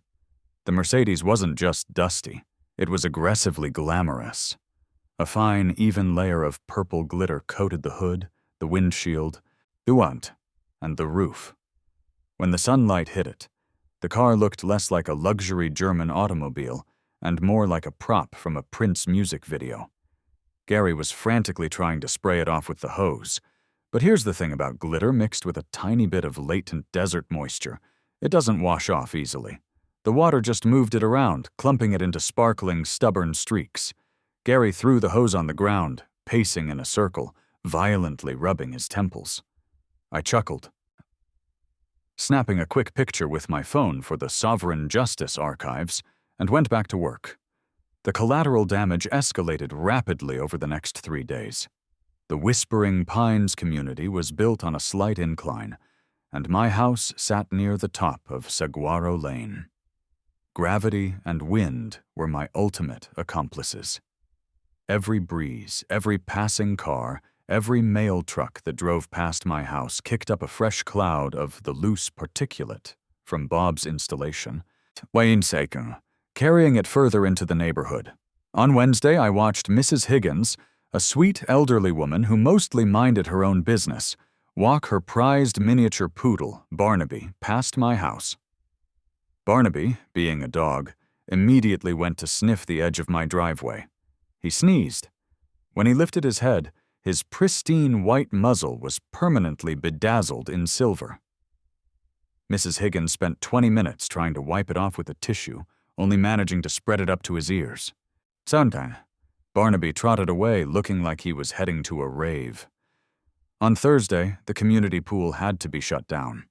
The Mercedes wasn't just dusty. It was aggressively glamorous. A fine, even layer of purple glitter coated the hood, the windshield, and the roof. When the sunlight hit it, the car looked less like a luxury German automobile and more like a prop from a Prince music video. Gary was frantically trying to spray it off with the hose. But here's the thing about glitter mixed with a tiny bit of latent desert moisture. It doesn't wash off easily. The water just moved it around, clumping it into sparkling, stubborn streaks. Gary threw the hose on the ground, pacing in a circle, violently rubbing his temples. I chuckled, snapping a quick picture with my phone for the Sovereign Justice archives, and went back to work. The collateral damage escalated rapidly over the next 3 days. The Whispering Pines community was built on a slight incline, and my house sat near the top of Saguaro Lane. Gravity and wind were my ultimate accomplices. Every breeze, every passing car, every mail truck that drove past my house kicked up a fresh cloud of the loose particulate from Bob's installation, carrying it further into the neighborhood. On Wednesday, I watched Mrs. Higgins, a sweet elderly woman who mostly minded her own business, walk her prized miniature poodle, Barnaby, past my house. Barnaby, being a dog, immediately went to sniff the edge of my driveway. He sneezed. When he lifted his head, his pristine white muzzle was permanently bedazzled in silver. Mrs. Higgins spent 20 minutes trying to wipe it off with a tissue, only managing to spread it up to his ears. Sometime, Barnaby trotted away looking like he was heading to a rave. On Thursday, the community pool had to be shut down.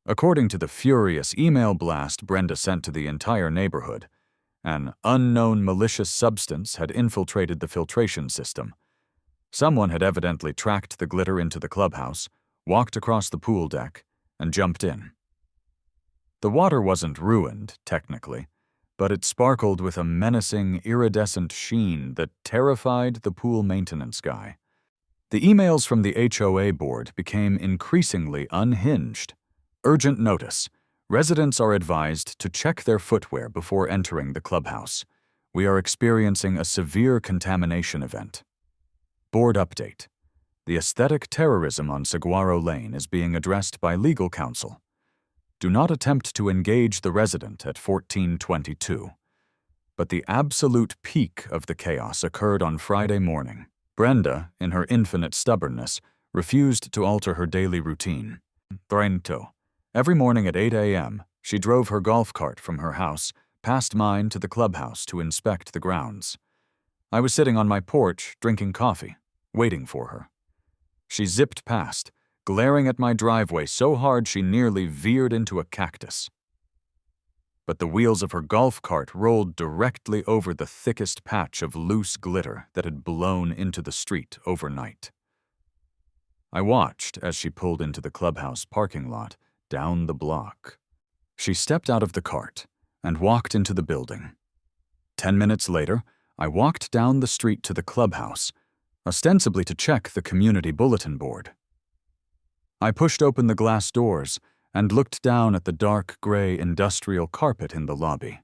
According to the furious email blast Brenda sent to the entire neighborhood, an unknown malicious substance had infiltrated the filtration system. Someone had evidently tracked the glitter into the clubhouse, walked across the pool deck, and jumped in. The water wasn't ruined, technically, but it sparkled with a menacing, iridescent sheen that terrified the pool maintenance guy. The emails from the HOA board became increasingly unhinged. Urgent notice. Residents are advised to check their footwear before entering the clubhouse. We are experiencing a severe contamination event. Board update. The aesthetic terrorism on Saguaro Lane is being addressed by legal counsel. Do not attempt to engage the resident at 1422. But the absolute peak of the chaos occurred on Friday morning. Brenda, in her infinite stubbornness, refused to alter her daily routine. Brenda. Every morning at 8 a.m., she drove her golf cart from her house, past mine to the clubhouse to inspect the grounds. I was sitting on my porch, drinking coffee, waiting for her. She zipped past, glaring at my driveway so hard she nearly veered into a cactus. But the wheels of her golf cart rolled directly over the thickest patch of loose glitter that had blown into the street overnight. I watched as she pulled into the clubhouse parking lot, down the block. She stepped out of the cart and walked into the building. 10 minutes later, I walked down the street to the clubhouse, ostensibly to check the community bulletin board. I pushed open the glass doors and looked down at the dark gray industrial carpet in the lobby.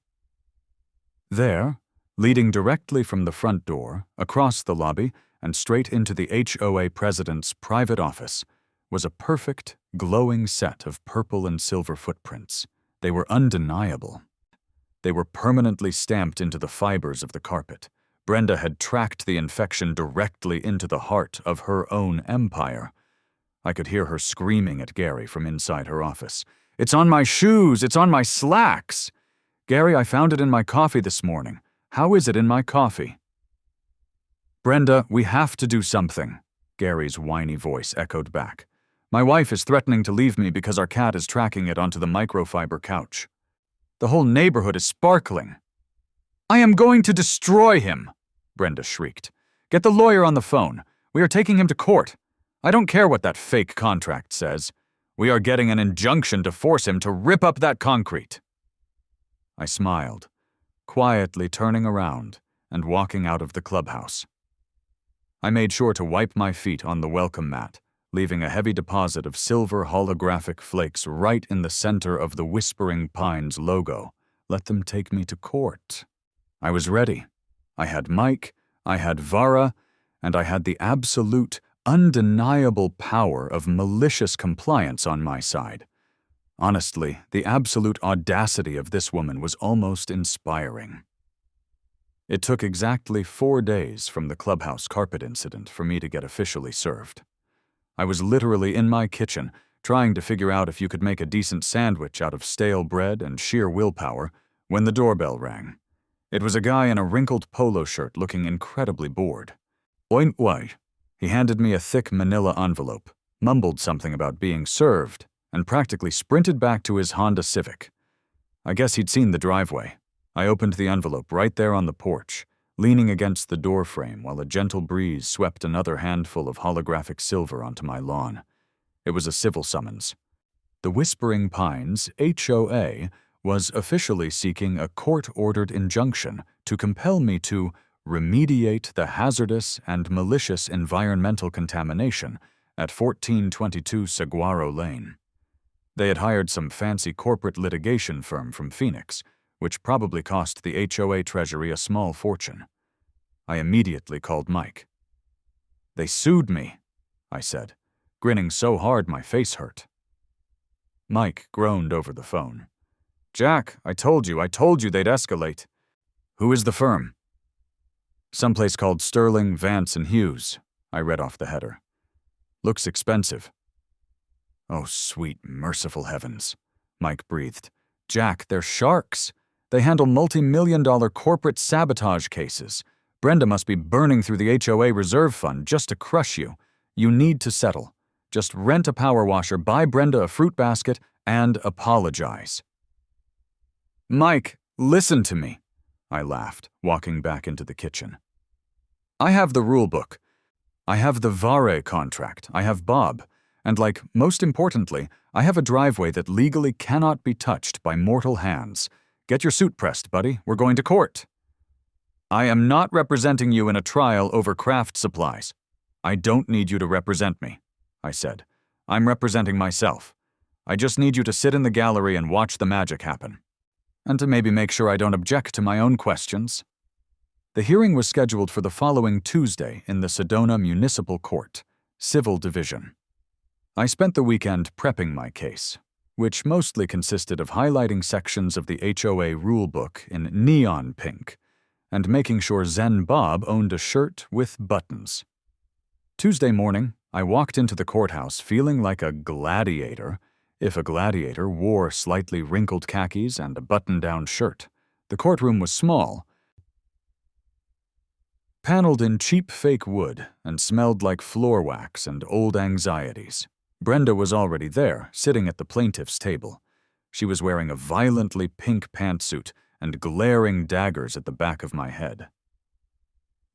There, leading directly from the front door, across the lobby, and straight into the HOA president's private office, was a perfect, glowing set of purple and silver footprints. They were undeniable. They were permanently stamped into the fibers of the carpet. Brenda had tracked the infection directly into the heart of her own empire. I could hear her screaming at Gary from inside her office. "It's on my shoes! It's on my slacks! Gary, I found it in my coffee this morning. How is it in my coffee?" "Brenda, we have to do something," Gary's whiny voice echoed back. "My wife is threatening to leave me because our cat is tracking it onto the microfiber couch. The whole neighborhood is sparkling." "I am going to destroy him," Brenda shrieked. "Get the lawyer on the phone. We are taking him to court. I don't care what that fake contract says. We are getting an injunction to force him to rip up that concrete." I smiled, quietly turning around and walking out of the clubhouse. I made sure to wipe my feet on the welcome mat, leaving a heavy deposit of silver holographic flakes right in the center of the Whispering Pines logo. Let them take me to court. I was ready. I had Mike, I had Vara, and I had the absolute, undeniable power of malicious compliance on my side. Honestly, the absolute audacity of this woman was almost inspiring. It took exactly 4 days from the clubhouse carpet incident for me to get officially served. I was literally in my kitchen, trying to figure out if you could make a decent sandwich out of stale bread and sheer willpower, when the doorbell rang. It was a guy in a wrinkled polo shirt looking incredibly bored. "Oi." He handed me a thick manila envelope, mumbled something about being served, and practically sprinted back to his Honda Civic. I guess he'd seen the driveway. I opened the envelope right there on the porch, leaning against the door frame while a gentle breeze swept another handful of holographic silver onto my lawn. It was a civil summons. The Whispering Pines HOA was officially seeking a court-ordered injunction to compel me to remediate the hazardous and malicious environmental contamination at 1422 Saguaro Lane. They had hired some fancy corporate litigation firm from Phoenix, which probably cost the HOA treasury a small fortune. I immediately called Mike. "They sued me," I said, grinning so hard my face hurt. Mike groaned over the phone. "Jack, I told you they'd escalate." "Who is the firm?" "Someplace called Sterling, Vance, and Hughes," I read off the header. "Looks expensive." "Oh, sweet, merciful heavens," Mike breathed. "Jack, they're sharks. They handle multi-million-dollar corporate sabotage cases. Brenda must be burning through the HOA reserve fund just to crush you. You need to settle. Just rent a power washer, buy Brenda a fruit basket, and apologize." "Mike, listen to me," I laughed, walking back into the kitchen. "I have the rule book. I have the Vara contract. I have Bob. And most importantly, I have a driveway that legally cannot be touched by mortal hands. Get your suit pressed, buddy. We're going to court." "I am not representing you in a trial over craft supplies." "I don't need you to represent me," I said. "I'm representing myself. I just need you to sit in the gallery and watch the magic happen. And to maybe make sure I don't object to my own questions." The hearing was scheduled for the following Tuesday in the Sedona Municipal Court, Civil Division. I spent the weekend prepping my case, which mostly consisted of highlighting sections of the HOA rulebook in neon pink and making sure Zen Bob owned a shirt with buttons. Tuesday morning, I walked into the courthouse feeling like a gladiator, if a gladiator wore slightly wrinkled khakis and a button-down shirt. The courtroom was small, paneled in cheap fake wood, and smelled like floor wax and old anxieties. Brenda was already there, sitting at the plaintiff's table. She was wearing a violently pink pantsuit and glaring daggers at the back of my head.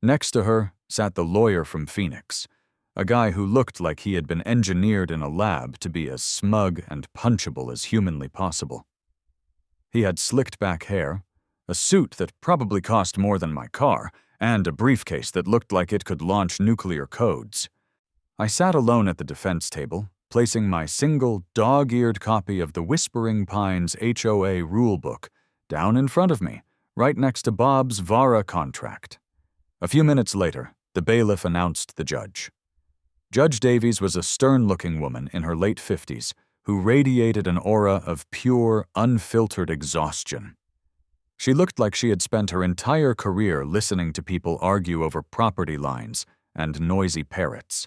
Next to her sat the lawyer from Phoenix, a guy who looked like he had been engineered in a lab to be as smug and punchable as humanly possible. He had slicked back hair, a suit that probably cost more than my car, and a briefcase that looked like it could launch nuclear codes. I sat alone at the defense table, placing my single dog-eared copy of the Whispering Pines HOA rulebook down in front of me, right next to Bob's Vara contract. A few minutes later, the bailiff announced the judge. Judge Davies was a stern-looking woman in her late 50s who radiated an aura of pure, unfiltered exhaustion. She looked like she had spent her entire career listening to people argue over property lines and noisy parrots,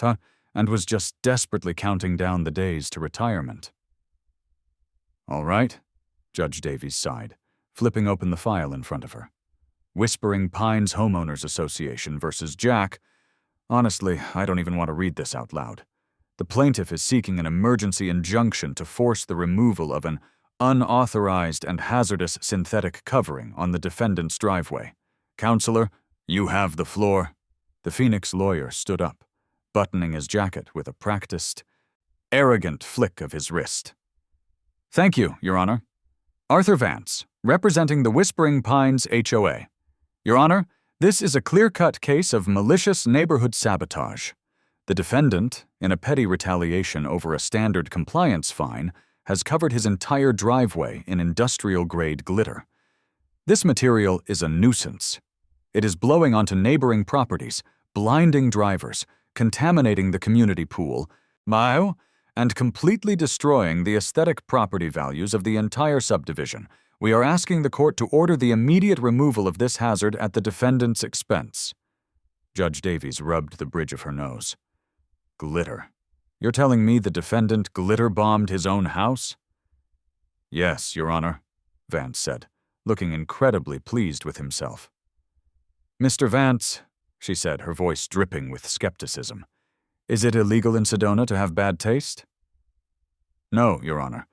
and was just desperately counting down the days to retirement. "All right," Judge Davies sighed, flipping open the file in front of her. "Whispering Pines Homeowners Association versus Jack. Honestly, I don't even want to read this out loud. The plaintiff is seeking an emergency injunction to force the removal of an unauthorized and hazardous synthetic covering on the defendant's driveway. Counselor, you have the floor." The Phoenix lawyer stood up, buttoning his jacket with a practiced, arrogant flick of his wrist. "Thank you, Your Honor. Arthur Vance, representing the Whispering Pines HOA. Your Honor, this is a clear-cut case of malicious neighborhood sabotage. The defendant, in a petty retaliation over a standard compliance fine, has covered his entire driveway in industrial-grade glitter. This material is a nuisance. It is blowing onto neighboring properties, blinding drivers, contaminating the community pool, and completely destroying the aesthetic property values of the entire subdivision. We are asking the court to order the immediate removal of this hazard at the defendant's expense." Judge Davies rubbed the bridge of her nose. "Glitter. You're telling me the defendant glitter-bombed his own house?" "Yes, Your Honor," Vance said, looking incredibly pleased with himself. "Mr. Vance," she said, her voice dripping with skepticism, "is it illegal in Sedona to have bad taste?" "No, Your Honor,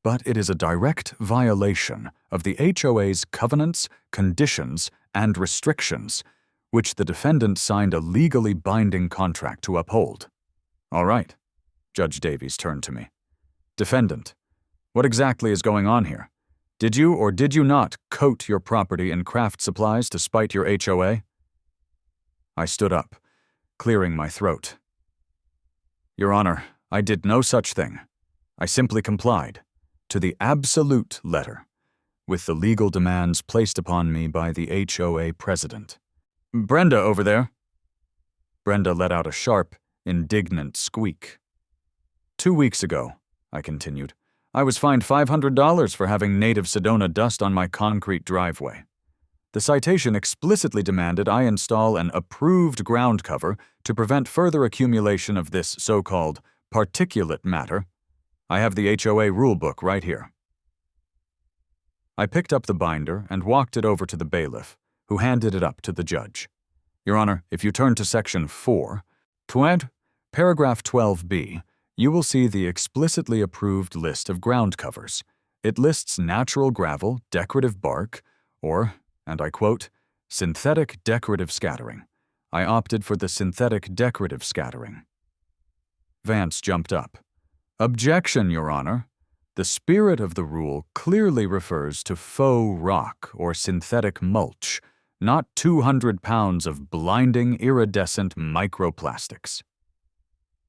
but it is a direct violation of the HOA's covenants, conditions, and restrictions, which the defendant signed a legally binding contract to uphold." "All right," Judge Davies turned to me. "Defendant, what exactly is going on here? Did you or did you not coat your property in craft supplies to spite your HOA?" I stood up, clearing my throat. "Your Honor, I did no such thing. I simply complied, to the absolute letter, with the legal demands placed upon me by the HOA president." Brenda over there." Brenda let out a sharp, indignant squeak. "2 weeks ago," I continued, "I was fined $500 for having native Sedona dust on my concrete driveway. The citation explicitly demanded I install an approved ground cover to prevent further accumulation of this so-called particulate matter. I have the HOA rulebook right here." I picked up the binder and walked it over to the bailiff, who handed it up to the judge. "Your Honor, if you turn to Section 4, paragraph 12b, you will see the explicitly approved list of ground covers. It lists natural gravel, decorative bark, or, and I quote, synthetic decorative scattering. I opted for the synthetic decorative scattering." Vance jumped up. "Objection, Your Honor. The spirit of the rule clearly refers to faux rock or synthetic mulch, not 200 pounds of blinding iridescent microplastics."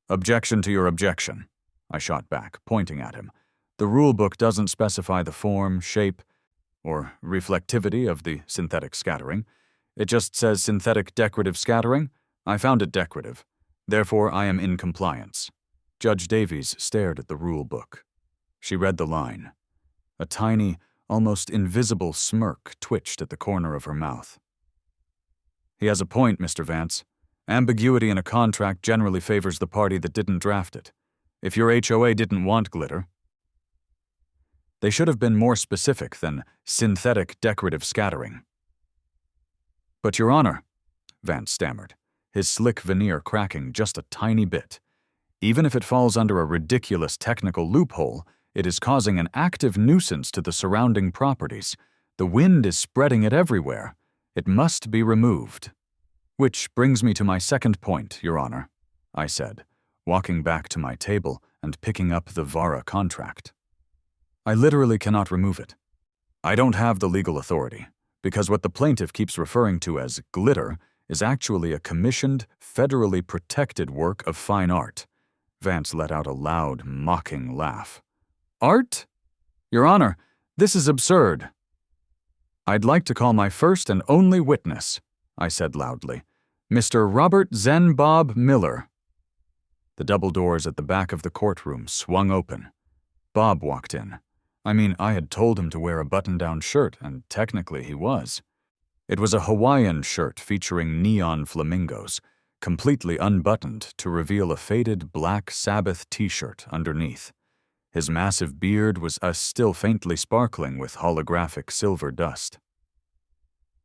"Objection to your objection," I shot back, pointing at him. "The rulebook doesn't specify the form, shape, or reflectivity of the synthetic scattering. It just says synthetic decorative scattering. I found it decorative. Therefore, I am in compliance." Judge Davies stared at the rulebook. She read the line. A tiny, almost invisible smirk twitched at the corner of her mouth. "He has a point, Mr. Vance. Ambiguity in a contract generally favors the party that didn't draft it. If your HOA didn't want glitter, they should have been more specific than synthetic decorative scattering." "But, Your Honor," Vance stammered, his slick veneer cracking just a tiny bit, "even if it falls under a ridiculous technical loophole, it is causing an active nuisance to the surrounding properties. The wind is spreading it everywhere. It must be removed." "Which brings me to my second point, Your Honor," I said, walking back to my table and picking up the Vara contract. "I literally cannot remove it. I don't have the legal authority, because what the plaintiff keeps referring to as glitter is actually a commissioned, federally protected work of fine art." Vance let out a loud, mocking laugh. "Art? Your Honor, this is absurd." "I'd like to call my first and only witness," I said loudly, "Mr. Robert Zen Bob Miller." The double doors at the back of the courtroom swung open. Bob walked in. I mean, I had told him to wear a button-down shirt, and technically he was. It was a Hawaiian shirt featuring neon flamingos, completely unbuttoned to reveal a faded black Sabbath t-shirt underneath. His massive beard was still faintly sparkling with holographic silver dust.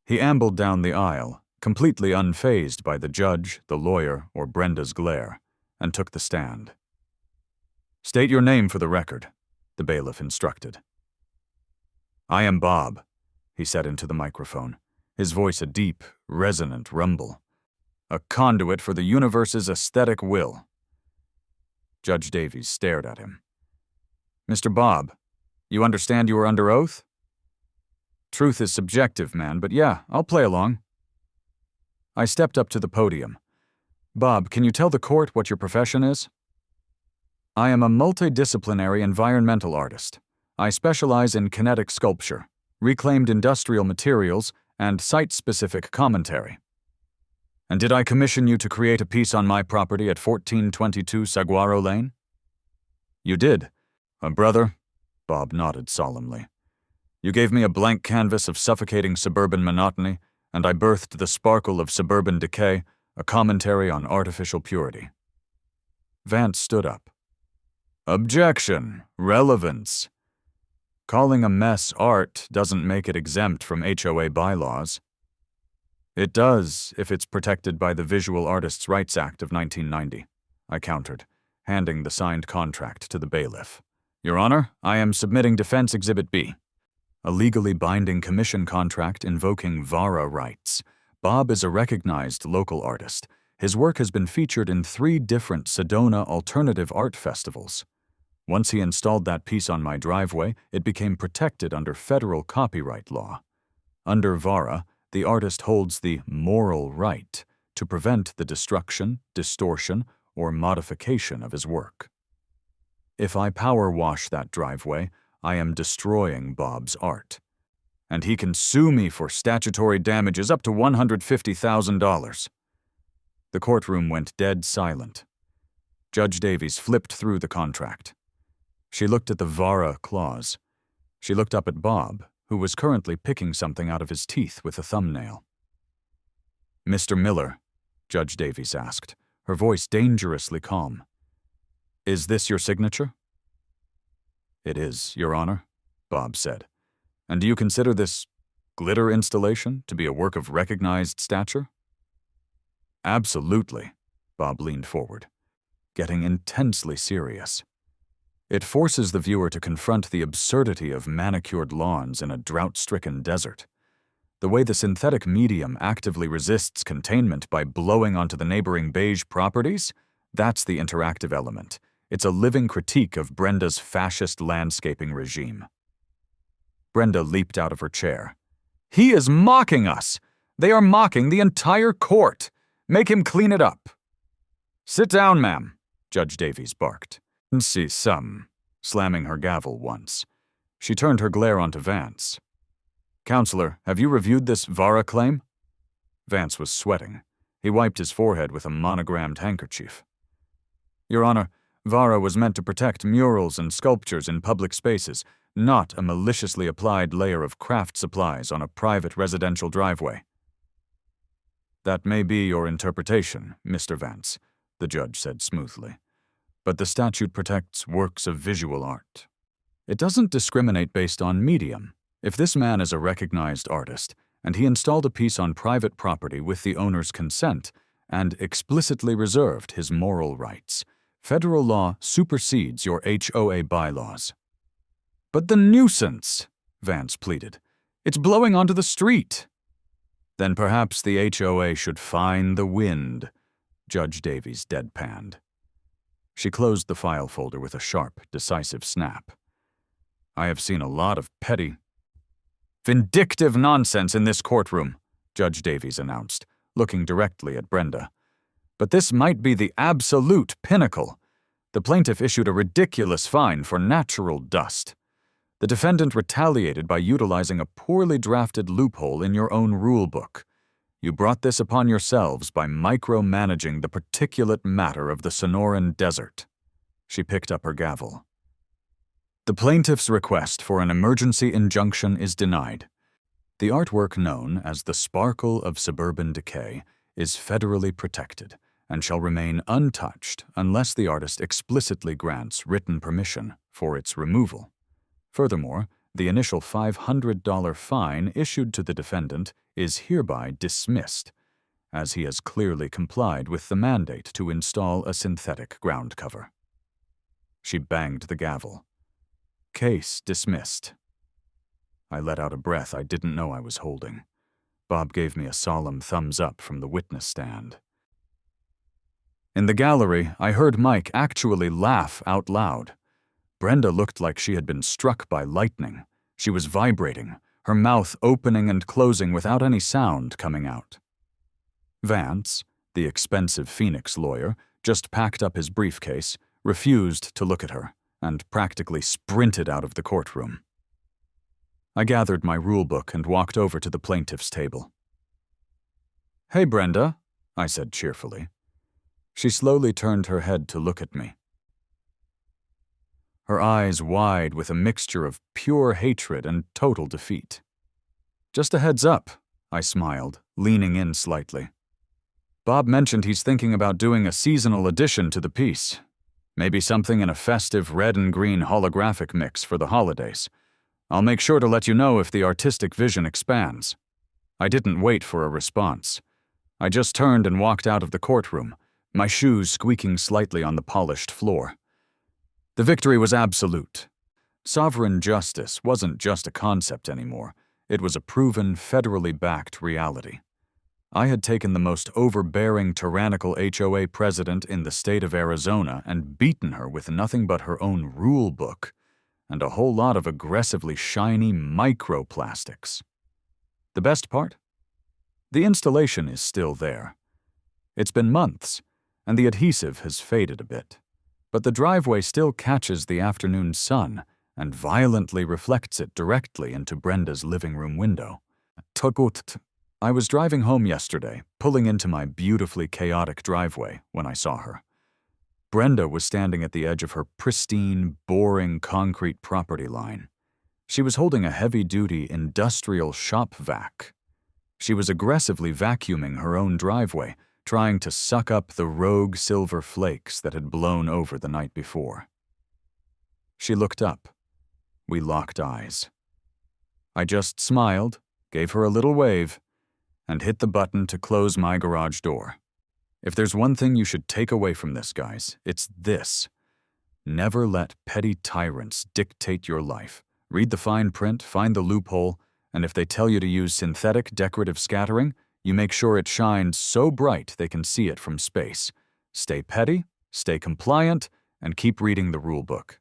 He ambled down the aisle, completely unfazed by the judge, the lawyer, or Brenda's glare, and took the stand. "State your name for the record," the bailiff instructed. "I am Bob," he said into the microphone, his voice a deep, resonant rumble. "A conduit for the universe's aesthetic will." Judge Davies stared at him. "Mr. Bob, you understand you are under oath?" "Truth is subjective, man, but yeah, I'll play along." I stepped up to the podium. "Bob, can you tell the court what your profession is?" "I am a multidisciplinary environmental artist. I specialize in kinetic sculpture, reclaimed industrial materials, and site-specific commentary." "And did I commission you to create a piece on my property at 1422 Saguaro Lane?" "You did. Brother," Bob nodded solemnly. "You gave me a blank canvas of suffocating suburban monotony, and I birthed the sparkle of suburban decay, a commentary on artificial purity." Vance stood up. "Objection! Relevance! Calling a mess art doesn't make it exempt from HOA bylaws." "It does, if it's protected by the Visual Artists' Rights Act of 1990, I countered, handing the signed contract to the bailiff. "Your Honor, I am submitting Defense Exhibit B, a legally binding commission contract invoking Vara rights. Bob is a recognized local artist. His work has been featured in 3 different Sedona alternative art festivals. Once he installed that piece on my driveway, it became protected under federal copyright law. Under Vara, the artist holds the moral right to prevent the destruction, distortion, or modification of his work. If I power wash that driveway, I am destroying Bob's art. and he can sue me for statutory damages up to $150,000. The courtroom went dead silent. Judge Davies flipped through the contract. She looked at the Vara clause. She looked up at Bob, who was currently picking something out of his teeth with a thumbnail. "Mr. Miller," Judge Davies asked, her voice dangerously calm, "is this your signature?" "It is, Your Honor," Bob said. "And do you consider this glitter installation to be a work of recognized stature?" "Absolutely," Bob leaned forward, getting intensely serious. "It forces the viewer to confront the absurdity of manicured lawns in a drought-stricken desert. The way the synthetic medium actively resists containment by blowing onto the neighboring beige properties, that's the interactive element. It's a living critique of Brenda's fascist landscaping regime." Brenda leaped out of her chair. "He is mocking us! They are mocking the entire court! Make him clean it up!" "Sit down, ma'am," Judge Davies barked. "See some," slamming her gavel once. She turned her glare onto Vance. "Counselor, have you reviewed this Vara claim?" Vance was sweating. He wiped his forehead with a monogrammed handkerchief. "Your Honor, Vara was meant to protect murals and sculptures in public spaces, not a maliciously applied layer of craft supplies on a private residential driveway." "That may be your interpretation, Mr. Vance," the judge said smoothly. "But the statute protects works of visual art. It doesn't discriminate based on medium. If this man is a recognized artist, and he installed a piece on private property with the owner's consent and explicitly reserved his moral rights, federal law supersedes your HOA bylaws." "But the nuisance," Vance pleaded. "It's blowing onto the street." "Then perhaps the HOA should fine the wind," Judge Davies deadpanned. She closed the file folder with a sharp, decisive snap. "I have seen a lot of petty, vindictive nonsense in this courtroom," Judge Davies announced, looking directly at Brenda. "But this might be the absolute pinnacle. The plaintiff issued a ridiculous fine for natural dust. The defendant retaliated by utilizing a poorly drafted loophole in your own rulebook. You brought this upon yourselves by micromanaging the particulate matter of the Sonoran Desert." She picked up her gavel. "The plaintiff's request for an emergency injunction is denied. The artwork known as the Sparkle of Suburban Decay is federally protected and shall remain untouched unless the artist explicitly grants written permission for its removal. Furthermore, the initial $500 fine issued to the defendant is hereby dismissed, as he has clearly complied with the mandate to install a synthetic ground cover." She banged the gavel. "Case dismissed." I let out a breath I didn't know I was holding. Bob gave me a solemn thumbs up from the witness stand. In the gallery, I heard Mike actually laugh out loud. Brenda looked like she had been struck by lightning. She was vibrating, her mouth opening and closing without any sound coming out. Vance, the expensive Phoenix lawyer, just packed up his briefcase, refused to look at her, and practically sprinted out of the courtroom. I gathered my rulebook and walked over to the plaintiff's table. "Hey, Brenda," I said cheerfully. She slowly turned her head to look at me. Her eyes wide with a mixture of pure hatred and total defeat. "Just a heads up," I smiled, leaning in slightly. "Bob mentioned he's thinking about doing a seasonal addition to the piece. Maybe something in a festive red and green holographic mix for the holidays. I'll make sure to let you know if the artistic vision expands." I didn't wait for a response. I just turned and walked out of the courtroom, my shoes squeaking slightly on the polished floor. The victory was absolute. Sovereign justice wasn't just a concept anymore. It was a proven, federally backed reality. I had taken the most overbearing, tyrannical HOA president in the state of Arizona and beaten her with nothing but her own rule book and a whole lot of aggressively shiny microplastics. The best part? The installation is still there. It's been months, and the adhesive has faded a bit. But the driveway still catches the afternoon sun, and violently reflects it directly into Brenda's living room window. I was driving home yesterday, pulling into my beautifully chaotic driveway when I saw her. Brenda was standing at the edge of her pristine, boring concrete property line. She was holding a heavy-duty industrial shop vac. She was aggressively vacuuming her own driveway, trying to suck up the rogue silver flakes that had blown over the night before. She looked up. We locked eyes. I just smiled, gave her a little wave, and hit the button to close my garage door. If there's one thing you should take away from this, guys, it's this. Never let petty tyrants dictate your life. Read the fine print, find the loophole, and if they tell you to use synthetic decorative scattering, you make sure it shines so bright they can see it from space. Stay petty, stay compliant, and keep reading the rule book.